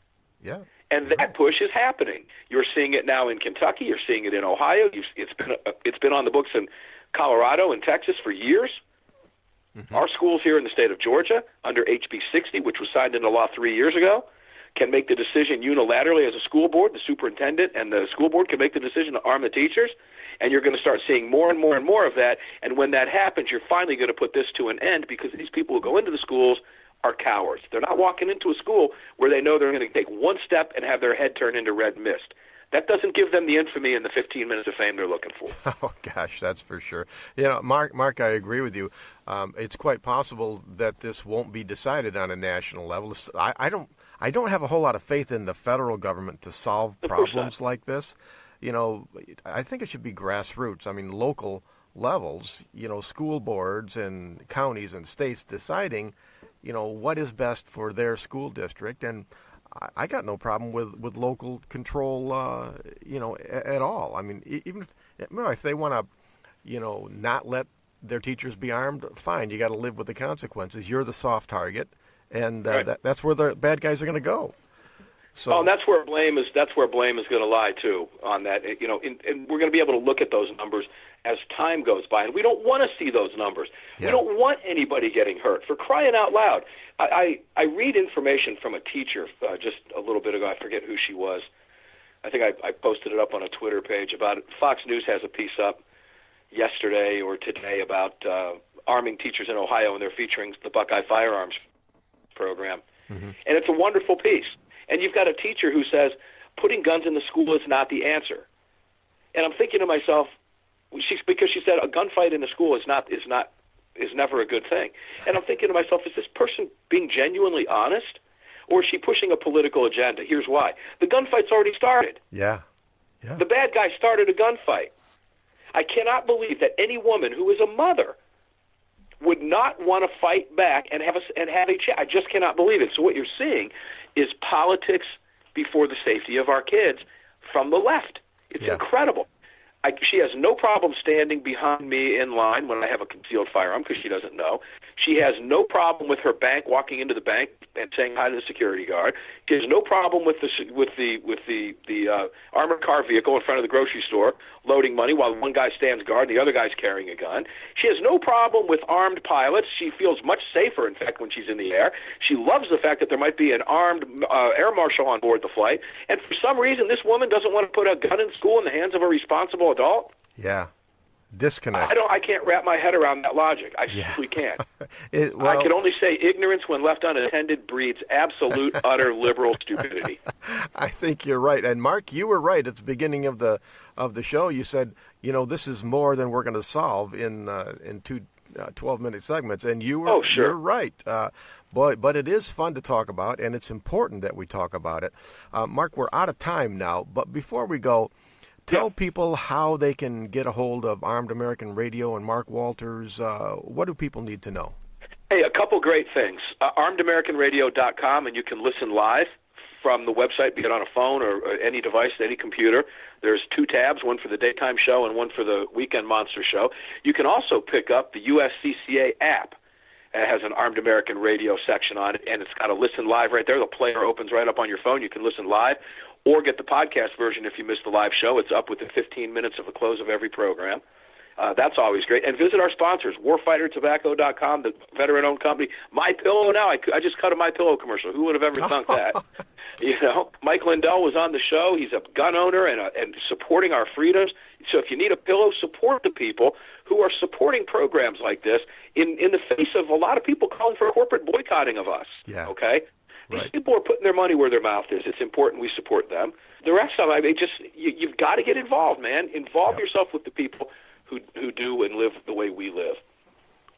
And that push is happening. You're seeing it now in Kentucky. You're seeing it in Ohio. It's been on the books in Colorado and Texas for years. Our schools here in the state of Georgia, under HB 60, which was signed into law 3 years ago, can make the decision unilaterally as a school board. The superintendent and the school board can make the decision to arm the teachers, and you're going to start seeing more and more and more of that. And when that happens, you're finally going to put this to an end, because these people who go into the schools are cowards. They're not walking into a school where they know they're going to take one step and have their head turn into red mist. That doesn't give them the infamy and the 15 minutes of fame they're looking for. Oh, gosh, that's for sure. Mark, I agree with you. It's quite possible that this won't be decided on a national level. I don't have a whole lot of faith in the federal government to solve problems like this. I think it should be grassroots. I mean, local levels, school boards and counties and states deciding, what is best for their school district. And I got no problem with local control, at all. I mean, even if they want to, not let their teachers be armed, fine. You got to live with the consequences. You're the soft target, and that's where the bad guys are going to go. So, and that's where blame is going to lie too on that. And we're going to be able to look at those numbers as time goes by, and we don't want to see those numbers. Yeah. We don't want anybody getting hurt. For crying out loud, I read information from a teacher just a little bit ago. I forget who she was. I think I posted it up on a Twitter page about it. Fox News has a piece up yesterday or today about arming teachers in Ohio, and they're featuring the Buckeye Firearms program. And it's a wonderful piece. And you've got a teacher who says putting guns in the school is not the answer. And I'm thinking to myself, because she said a gunfight in the school is never a good thing. And I'm thinking to myself, is this person being genuinely honest, or is she pushing a political agenda? Here's why: the gunfight's already started. Yeah. The bad guy started a gunfight. I cannot believe that any woman who is a mother would not want to fight back and have a chat. I just cannot believe it. So what you're seeing is politics before the safety of our kids from the left. It's incredible. She has no problem standing behind me in line when I have a concealed firearm because she doesn't know. She has no problem with her bank walking into the bank and saying hi to the security guard. She has no problem with the armored car vehicle in front of the grocery store loading money while one guy stands guard and the other guy's carrying a gun. She has no problem with armed pilots. She feels much safer, in fact, when she's in the air. She loves the fact that there might be an armed air marshal on board the flight. And for some reason, this woman doesn't want to put a gun in school in the hands of a responsible adult. Yeah. Disconnect. I can't wrap my head around that logic. I simply can't. I can only say ignorance, when left unattended, breeds absolute, utter liberal stupidity. I think you're right. And Mark, you were right at the beginning of the show. You said, this is more than we're going to solve in two 12-minute segments. And you were you're right. But it is fun to talk about, and it's important that we talk about it. Mark, we're out of time now, but before we go, tell people how they can get a hold of Armed American Radio and Mark Walters. What do people need to know? Hey, a couple great things. ArmedAmericanRadio.com, and you can listen live from the website, be it on a phone or any device, any computer. There's 2 tabs, one for the daytime show and one for the weekend monster show. You can also pick up the USCCA app. It has an Armed American Radio section on it, and it's got a listen live right there. The player opens right up on your phone. You can listen live, or get the podcast version if you missed the live show. It's up within 15 minutes of the close of every program. That's always great. And visit our sponsors, warfightertobacco.com, the veteran-owned company. MyPillow now. I just cut a MyPillow commercial. Who would have ever thunk that? You know, Mike Lindell was on the show. He's a gun owner and supporting our freedoms. So if you need a pillow, support the people who are supporting programs like this in the face of a lot of people calling for corporate boycotting of us. Yeah. Okay? Right. These people are putting their money where their mouth is. It's important we support them. The rest of them, I mean, you've got to get involved, man. Involve yourself with the people who do and live the way we live.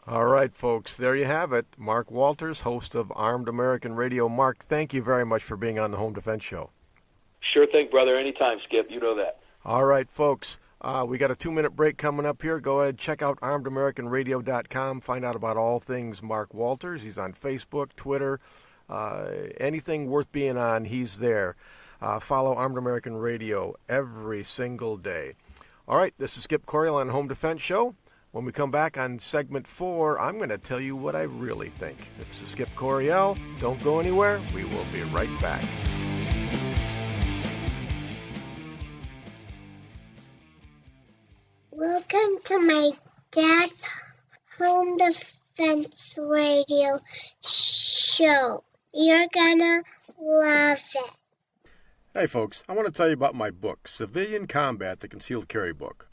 All right, folks, there you have it. Mark Walters, host of Armed American Radio. Mark, thank you very much for being on the Home Defense Show. Sure thing, brother. Anytime, Skip. You know that. All right, folks, we got a 2-minute break coming up here. Go ahead, check out armedamericanradio.com. Find out about all things Mark Walters. He's on Facebook, Twitter, anything worth being on, he's there. Follow Armed American Radio every single day. All right, this is Skip Coriel on Home Defense Show. When we come back on segment 4, I'm going to tell you what I really think. This is Skip Coriel. Don't go anywhere. We will be right back. Welcome to my dad's Home Defense Radio show. You're gonna love it. Hey, folks, I want to tell you about my book, Civilian Combat, the Concealed Carry Book.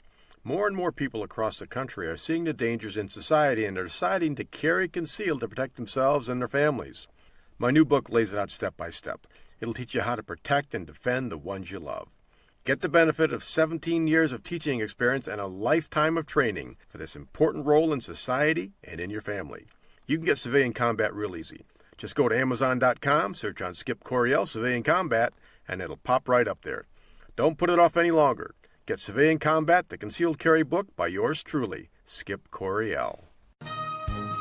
More and more people across the country are seeing the dangers in society and are deciding to carry concealed to protect themselves and their families. My new book lays it out step by step. It'll teach you how to protect and defend the ones you love. Get the benefit of 17 years of teaching experience and a lifetime of training for this important role in society and in your family. You can get Civilian Combat real easy. Just go to Amazon.com, search on Skip Coriel Civilian Combat, and it'll pop right up there. Don't put it off any longer. Get Civilian Combat, the Concealed Carry Book by yours truly, Skip Coriel.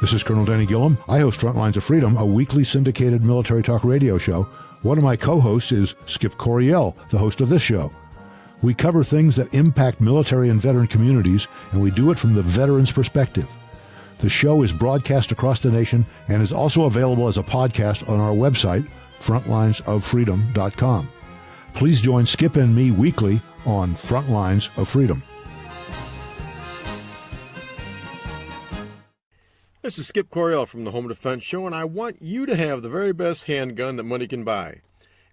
This is Colonel Danny Gillum. I host Frontlines of Freedom, a weekly syndicated military talk radio show. One of my co-hosts is Skip Coriel, the host of this show. We cover things that impact military and veteran communities, and we do it from the veteran's perspective. The show is broadcast across the nation and is also available as a podcast on our website, frontlinesoffreedom.com. Please join Skip and me weekly on Frontlines of Freedom. This is Skip Coriel from the Home Defense Show, and I want you to have the very best handgun that money can buy.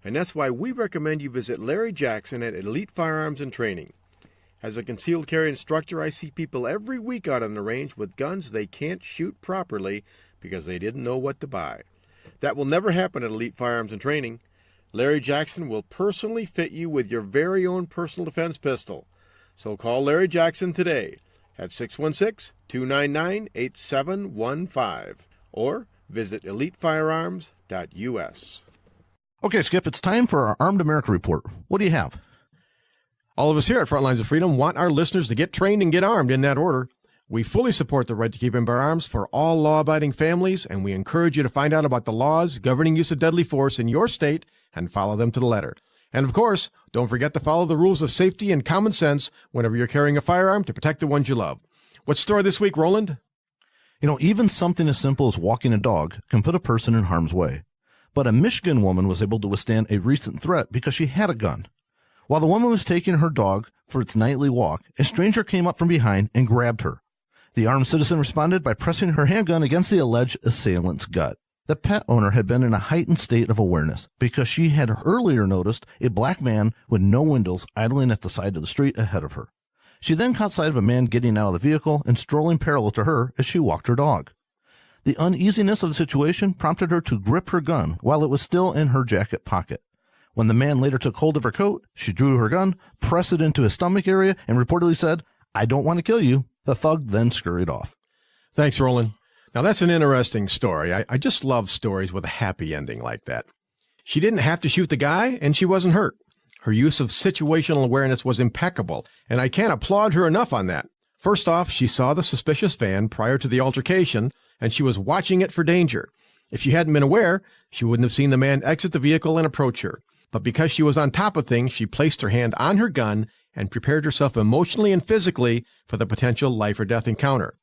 And that's why we recommend you visit Larry Jackson at Elite Firearms and Training. As a concealed carry instructor, I see people every week out on the range with guns they can't shoot properly because they didn't know what to buy. That will never happen at Elite Firearms and Training. Larry Jackson will personally fit you with your very own personal defense pistol. So call Larry Jackson today at 616-299-8715 or visit elitefirearms.us. Okay, Skip, it's time for our Armed America Report. What do you have? All of us here at Frontlines of Freedom want our listeners to get trained and get armed in that order. We fully support the right to keep and bear arms for all law-abiding families, and we encourage you to find out about the laws governing use of deadly force in your state and follow them to the letter. And of course, don't forget to follow the rules of safety and common sense whenever you're carrying a firearm to protect the ones you love. What's the story this week, Roland? You know, even something as simple as walking a dog can put a person in harm's way. But a Michigan woman was able to withstand a recent threat because she had a gun. While the woman was taking her dog for its nightly walk, a stranger came up from behind and grabbed her. The armed citizen responded by pressing her handgun against the alleged assailant's gut. The pet owner had been in a heightened state of awareness because she had earlier noticed a black van with no windows idling at the side of the street ahead of her. She then caught sight of a man getting out of the vehicle and strolling parallel to her as she walked her dog. The uneasiness of the situation prompted her to grip her gun while it was still in her jacket pocket. When the man later took hold of her coat, she drew her gun, pressed it into his stomach area, and reportedly said, "I don't want to kill you." The thug then scurried off. Thanks, Roland. Now, that's an interesting story. I just love stories with a happy ending like that. She didn't have to shoot the guy, and she wasn't hurt. Her use of situational awareness was impeccable, and I can't applaud her enough on that. First off, she saw the suspicious van prior to the altercation, and she was watching it for danger. If she hadn't been aware, she wouldn't have seen the man exit the vehicle and approach her. But because she was on top of things, she placed her hand on her gun and prepared herself emotionally and physically for the potential life or death encounter.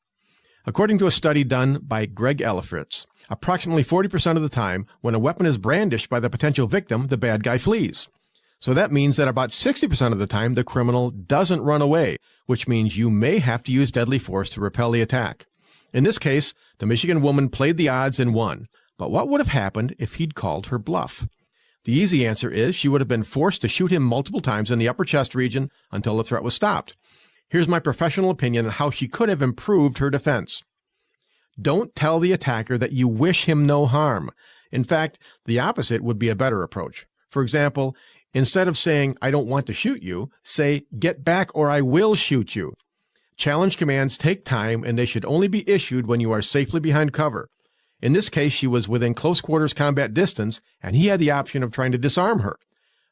According to a study done by Greg Elifritz, approximately 40% of the time, when a weapon is brandished by the potential victim, the bad guy flees. So that means that about 60% of the time, the criminal doesn't run away, which means you may have to use deadly force to repel the attack. In this case, the Michigan woman played the odds and won. But what would have happened if he'd called her bluff? The easy answer is she would have been forced to shoot him multiple times in the upper chest region until the threat was stopped. Here's my professional opinion on how she could have improved her defense. Don't tell the attacker that you wish him no harm. In fact, the opposite would be a better approach. For example, instead of saying, I don't want to shoot you, say, get back or I will shoot you. Challenge commands take time and they should only be issued when you are safely behind cover. In this case, she was within close quarters combat distance and he had the option of trying to disarm her.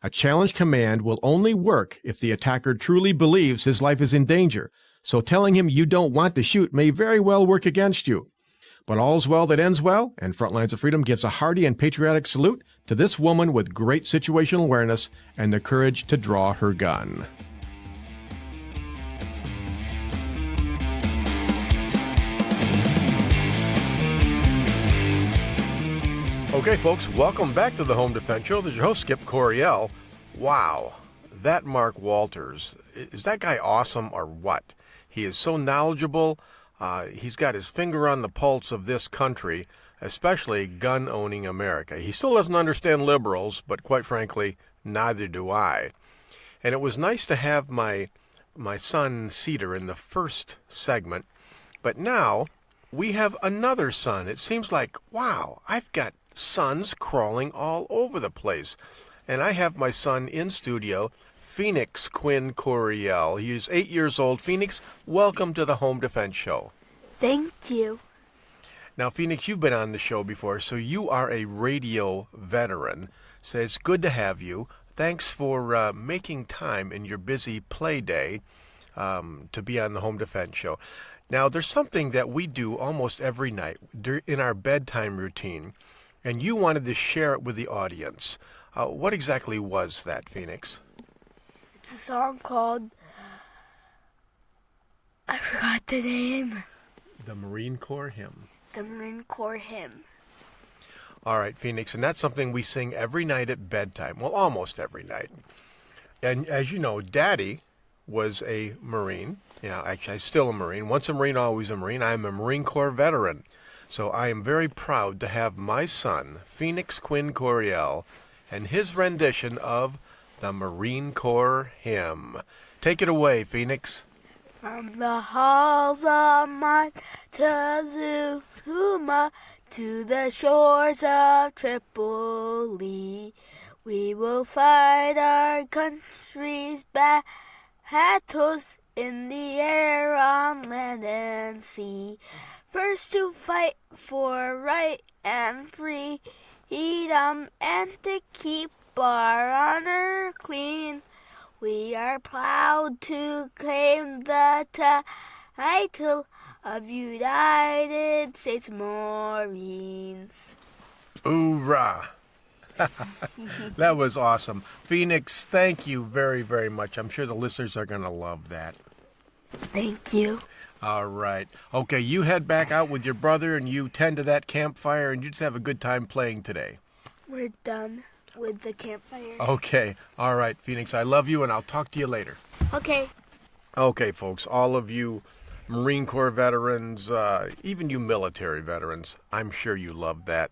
A challenge command will only work if the attacker truly believes his life is in danger, so telling him you don't want to shoot may very well work against you. But all's well that ends well, and Frontlines of Freedom gives a hearty and patriotic salute to this woman with great situational awareness and the courage to draw her gun. Okay, folks, welcome back to the Home Defense Show. This is your host, Skip Coryell. Wow, that Mark Walters, is that guy awesome or what? He is so knowledgeable. He's got his finger on the pulse of this country, especially gun-owning America. He still doesn't understand liberals, but quite frankly, neither do I. And it was nice to have my son Cedar in the first segment, but now we have another son. It seems like, wow, I've got sons crawling all over the place. And I have my son in studio, Phoenix Quinn Coryell. He is 8 years old. Phoenix, welcome to the Home Defense Show. Thank you. Now, Phoenix, you've been on the show before, so you are a radio veteran. So it's good to have you. Thanks for making time in your busy play day to be on the Home Defense Show. Now, there's something that we do almost every night in our bedtime routine, and you wanted to share it with the audience. What exactly was that, Phoenix? It's a song called... I forgot the name. The Marine Corps Hymn. The Marine Corps Hymn. All right, Phoenix, and that's something we sing every night at bedtime. Well, almost every night. And as you know, Daddy was a Marine. Yeah, actually, I'm still a Marine. Once a Marine, always a Marine. I'm a Marine Corps veteran. So I am very proud to have my son, Phoenix Quinn Coryell, and his rendition of the Marine Corps Hymn. Take it away, Phoenix. From the halls of Montezuma to the shores of Tripoli, we will fight our country's battles in the air, on land and sea. First to fight for right and freedom, and to keep our honor clean. We are proud to claim the title of United States Marines. Hoorah! That was awesome. Phoenix, thank you very, very much. I'm sure the listeners are going to love that. Thank you. All right. Okay, you head back out with your brother and you tend to that campfire and you just have a good time playing today. We're done with the campfire. Okay. All right, Phoenix, I love you and I'll talk to you later. Okay. Okay, folks, all of you Marine Corps veterans, even you military veterans, I'm sure you love that.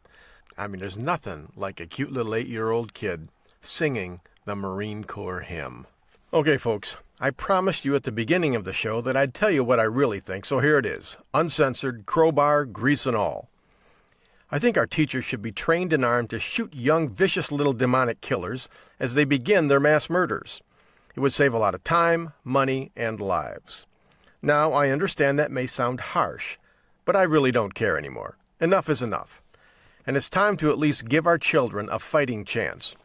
I mean, there's nothing like a cute little 8-year-old kid singing the Marine Corps hymn. Okay, folks, I promised you at the beginning of the show that I'd tell you what I really think, so here it is. Uncensored, crowbar, grease and all. I think our teachers should be trained and armed to shoot young, vicious little demonic killers as they begin their mass murders. It would save a lot of time, money, and lives. Now, I understand that may sound harsh, but I really don't care anymore. Enough is enough. And it's time to at least give our children a fighting chance.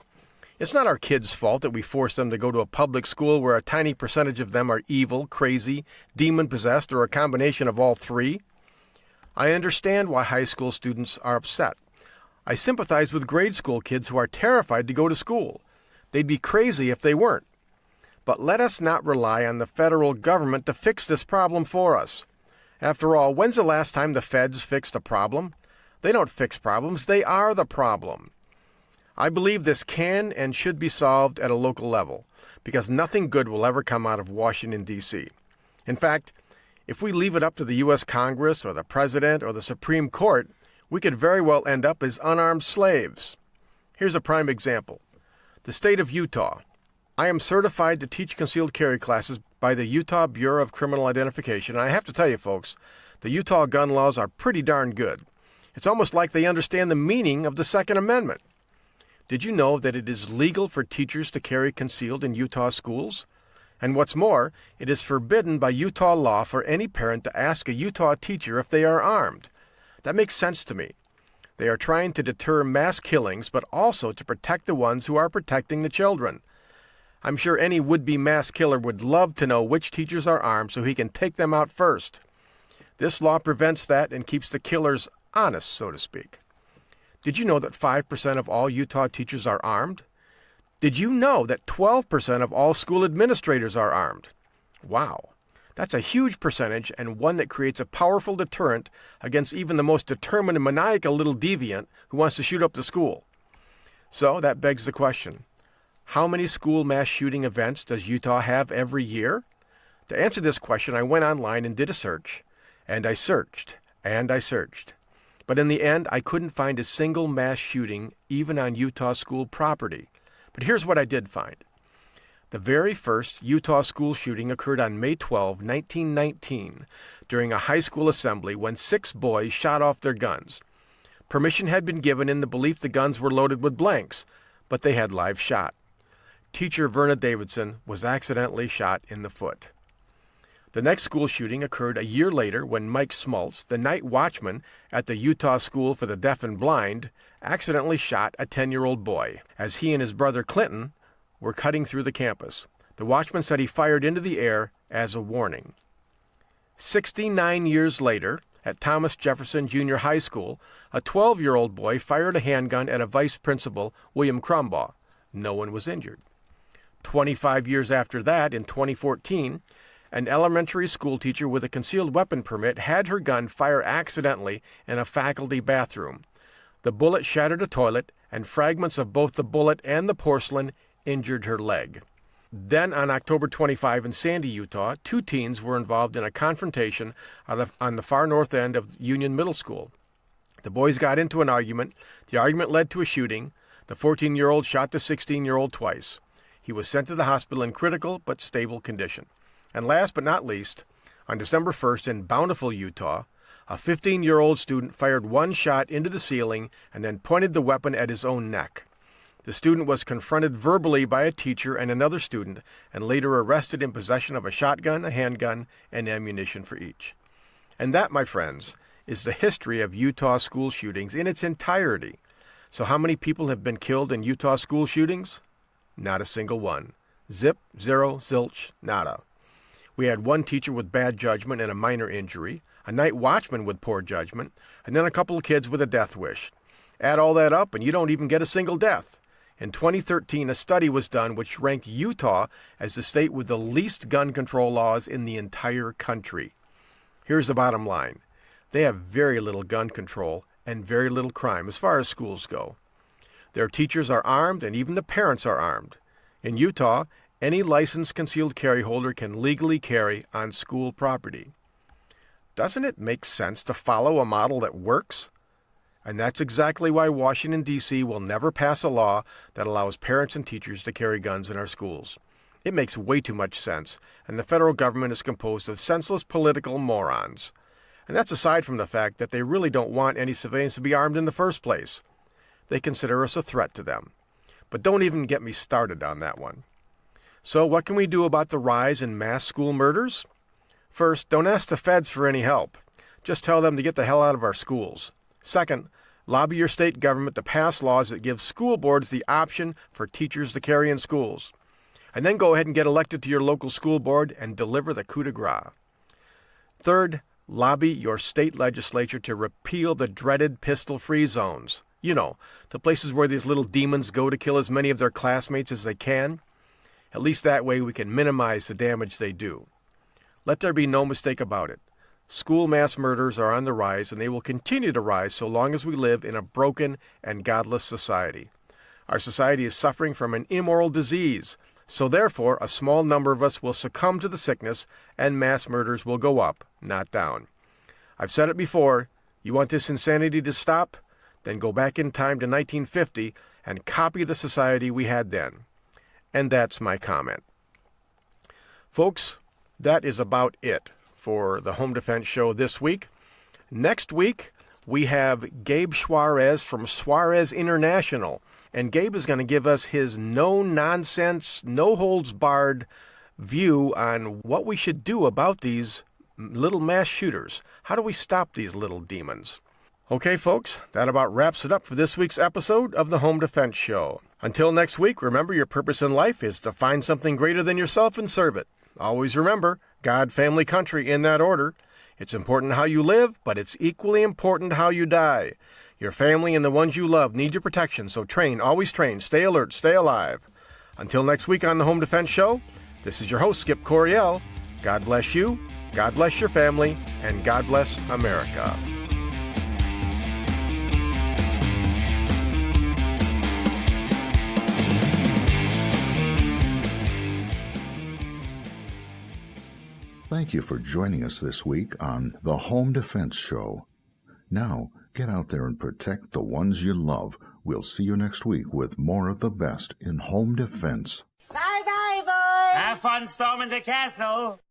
It's not our kids' fault that we force them to go to a public school where a tiny percentage of them are evil, crazy, demon-possessed, or a combination of all three. I understand why high school students are upset. I sympathize with grade school kids who are terrified to go to school. They'd be crazy if they weren't. But let us not rely on the federal government to fix this problem for us. After all, when's the last time the feds fixed a problem? They don't fix problems, they are the problem. I believe this can and should be solved at a local level, because nothing good will ever come out of Washington, D.C. In fact, if we leave it up to the U.S. Congress or the President or the Supreme Court, we could very well end up as unarmed slaves. Here's a prime example. The state of Utah. I am certified to teach concealed carry classes by the Utah Bureau of Criminal Identification, and I have to tell you folks, the Utah gun laws are pretty darn good. It's almost like they understand the meaning of the Second Amendment. Did you know that it is legal for teachers to carry concealed in Utah schools? And what's more, it is forbidden by Utah law for any parent to ask a Utah teacher if they are armed. That makes sense to me. They are trying to deter mass killings, but also to protect the ones who are protecting the children. I'm sure any would-be mass killer would love to know which teachers are armed so he can take them out first. This law prevents that and keeps the killers honest, so to speak. Did you know that 5% of all Utah teachers are armed? Did you know that 12% of all school administrators are armed? Wow, that's a huge percentage and one that creates a powerful deterrent against even the most determined and maniacal little deviant who wants to shoot up the school. So that begs the question, how many school mass shooting events does Utah have every year? To answer this question, I went online and did a search, and I searched, and I searched. But in the end, I couldn't find a single mass shooting even on Utah school property. But here's what I did find. The very first Utah school shooting occurred on May 12, 1919, during a high school assembly when 6 boys shot off their guns. Permission had been given in the belief the guns were loaded with blanks, but they had live shot. Teacher Verna Davidson was accidentally shot in the foot. The next school shooting occurred a year later when Mike Smoltz, the night watchman at the Utah School for the Deaf and Blind, accidentally shot a 10-year-old boy as he and his brother Clinton were cutting through the campus. The watchman said he fired into the air as a warning. 69 years later, at Thomas Jefferson Junior High School, a 12-year-old boy fired a handgun at a vice principal, William Crumbaugh. No one was injured. 25 years after that, in 2014, an elementary school teacher with a concealed weapon permit had her gun fire accidentally in a faculty bathroom. The bullet shattered a toilet, and fragments of both the bullet and the porcelain injured her leg. Then, on October 25 in Sandy, Utah, 2 teens were involved in a confrontation on the far north end of Union Middle School. The boys got into an argument. The argument led to a shooting. The 14-year-old shot the 16-year-old twice. He was sent to the hospital in critical but stable condition. And last but not least, on December 1st in Bountiful, Utah, a 15-year-old student fired 1 shot into the ceiling and then pointed the weapon at his own neck. The student was confronted verbally by a teacher and another student and later arrested in possession of a shotgun, a handgun, and ammunition for each. And that, my friends, is the history of Utah school shootings in its entirety. So how many people have been killed in Utah school shootings? Not a single one. Zip, zero, zilch, nada. We had 1 teacher with bad judgment and a minor injury, a night watchman with poor judgment, and then a couple of kids with a death wish. Add all that up and you don't even get a single death. In 2013, a study was done which ranked Utah as the state with the least gun control laws in the entire country. Here's the bottom line. They have very little gun control and very little crime as far as schools go. Their teachers are armed and even the parents are armed. In Utah, any licensed concealed carry holder can legally carry on school property. Doesn't it make sense to follow a model that works? And that's exactly why Washington, D.C. will never pass a law that allows parents and teachers to carry guns in our schools. It makes way too much sense, and the federal government is composed of senseless political morons. And that's aside from the fact that they really don't want any civilians to be armed in the first place. They consider us a threat to them. But don't even get me started on that one. So what can we do about the rise in mass school murders? First, don't ask the feds for any help. Just tell them to get the hell out of our schools. Second, lobby your state government to pass laws that give school boards the option for teachers to carry in schools. And then go ahead and get elected to your local school board and deliver the coup de grace. Third, lobby your state legislature to repeal the dreaded pistol-free zones. You know, the places where these little demons go to kill as many of their classmates as they can. At least that way we can minimize the damage they do. Let there be no mistake about it. School mass murders are on the rise, and they will continue to rise so long as we live in a broken and godless society. Our society is suffering from an immoral disease, so therefore a small number of us will succumb to the sickness, and mass murders will go up, not down. I've said it before, you want this insanity to stop? Then go back in time to 1950 and copy the society we had then. And that's my comment. Folks, that is about it for the Home Defense Show this week. Next week, we have Gabe Suarez from Suarez International. And Gabe is going to give us his no-nonsense, no-holds-barred view on what we should do about these little mass shooters. How do we stop these little demons? Okay, folks, that about wraps it up for this week's episode of the Home Defense Show. Until next week, remember your purpose in life is to find something greater than yourself and serve it. Always remember, God, family, country, in that order. It's important how you live, but it's equally important how you die. Your family and the ones you love need your protection, so train, always train, stay alert, stay alive. Until next week on the Home Defense Show, this is your host, Skip Coryell. God bless you, God bless your family, and God bless America. Thank you for joining us this week on the Home Defense Show. Now, get out there and protect the ones you love. We'll see you next week with more of the best in home defense. Bye-bye, boys! Have fun storming the castle!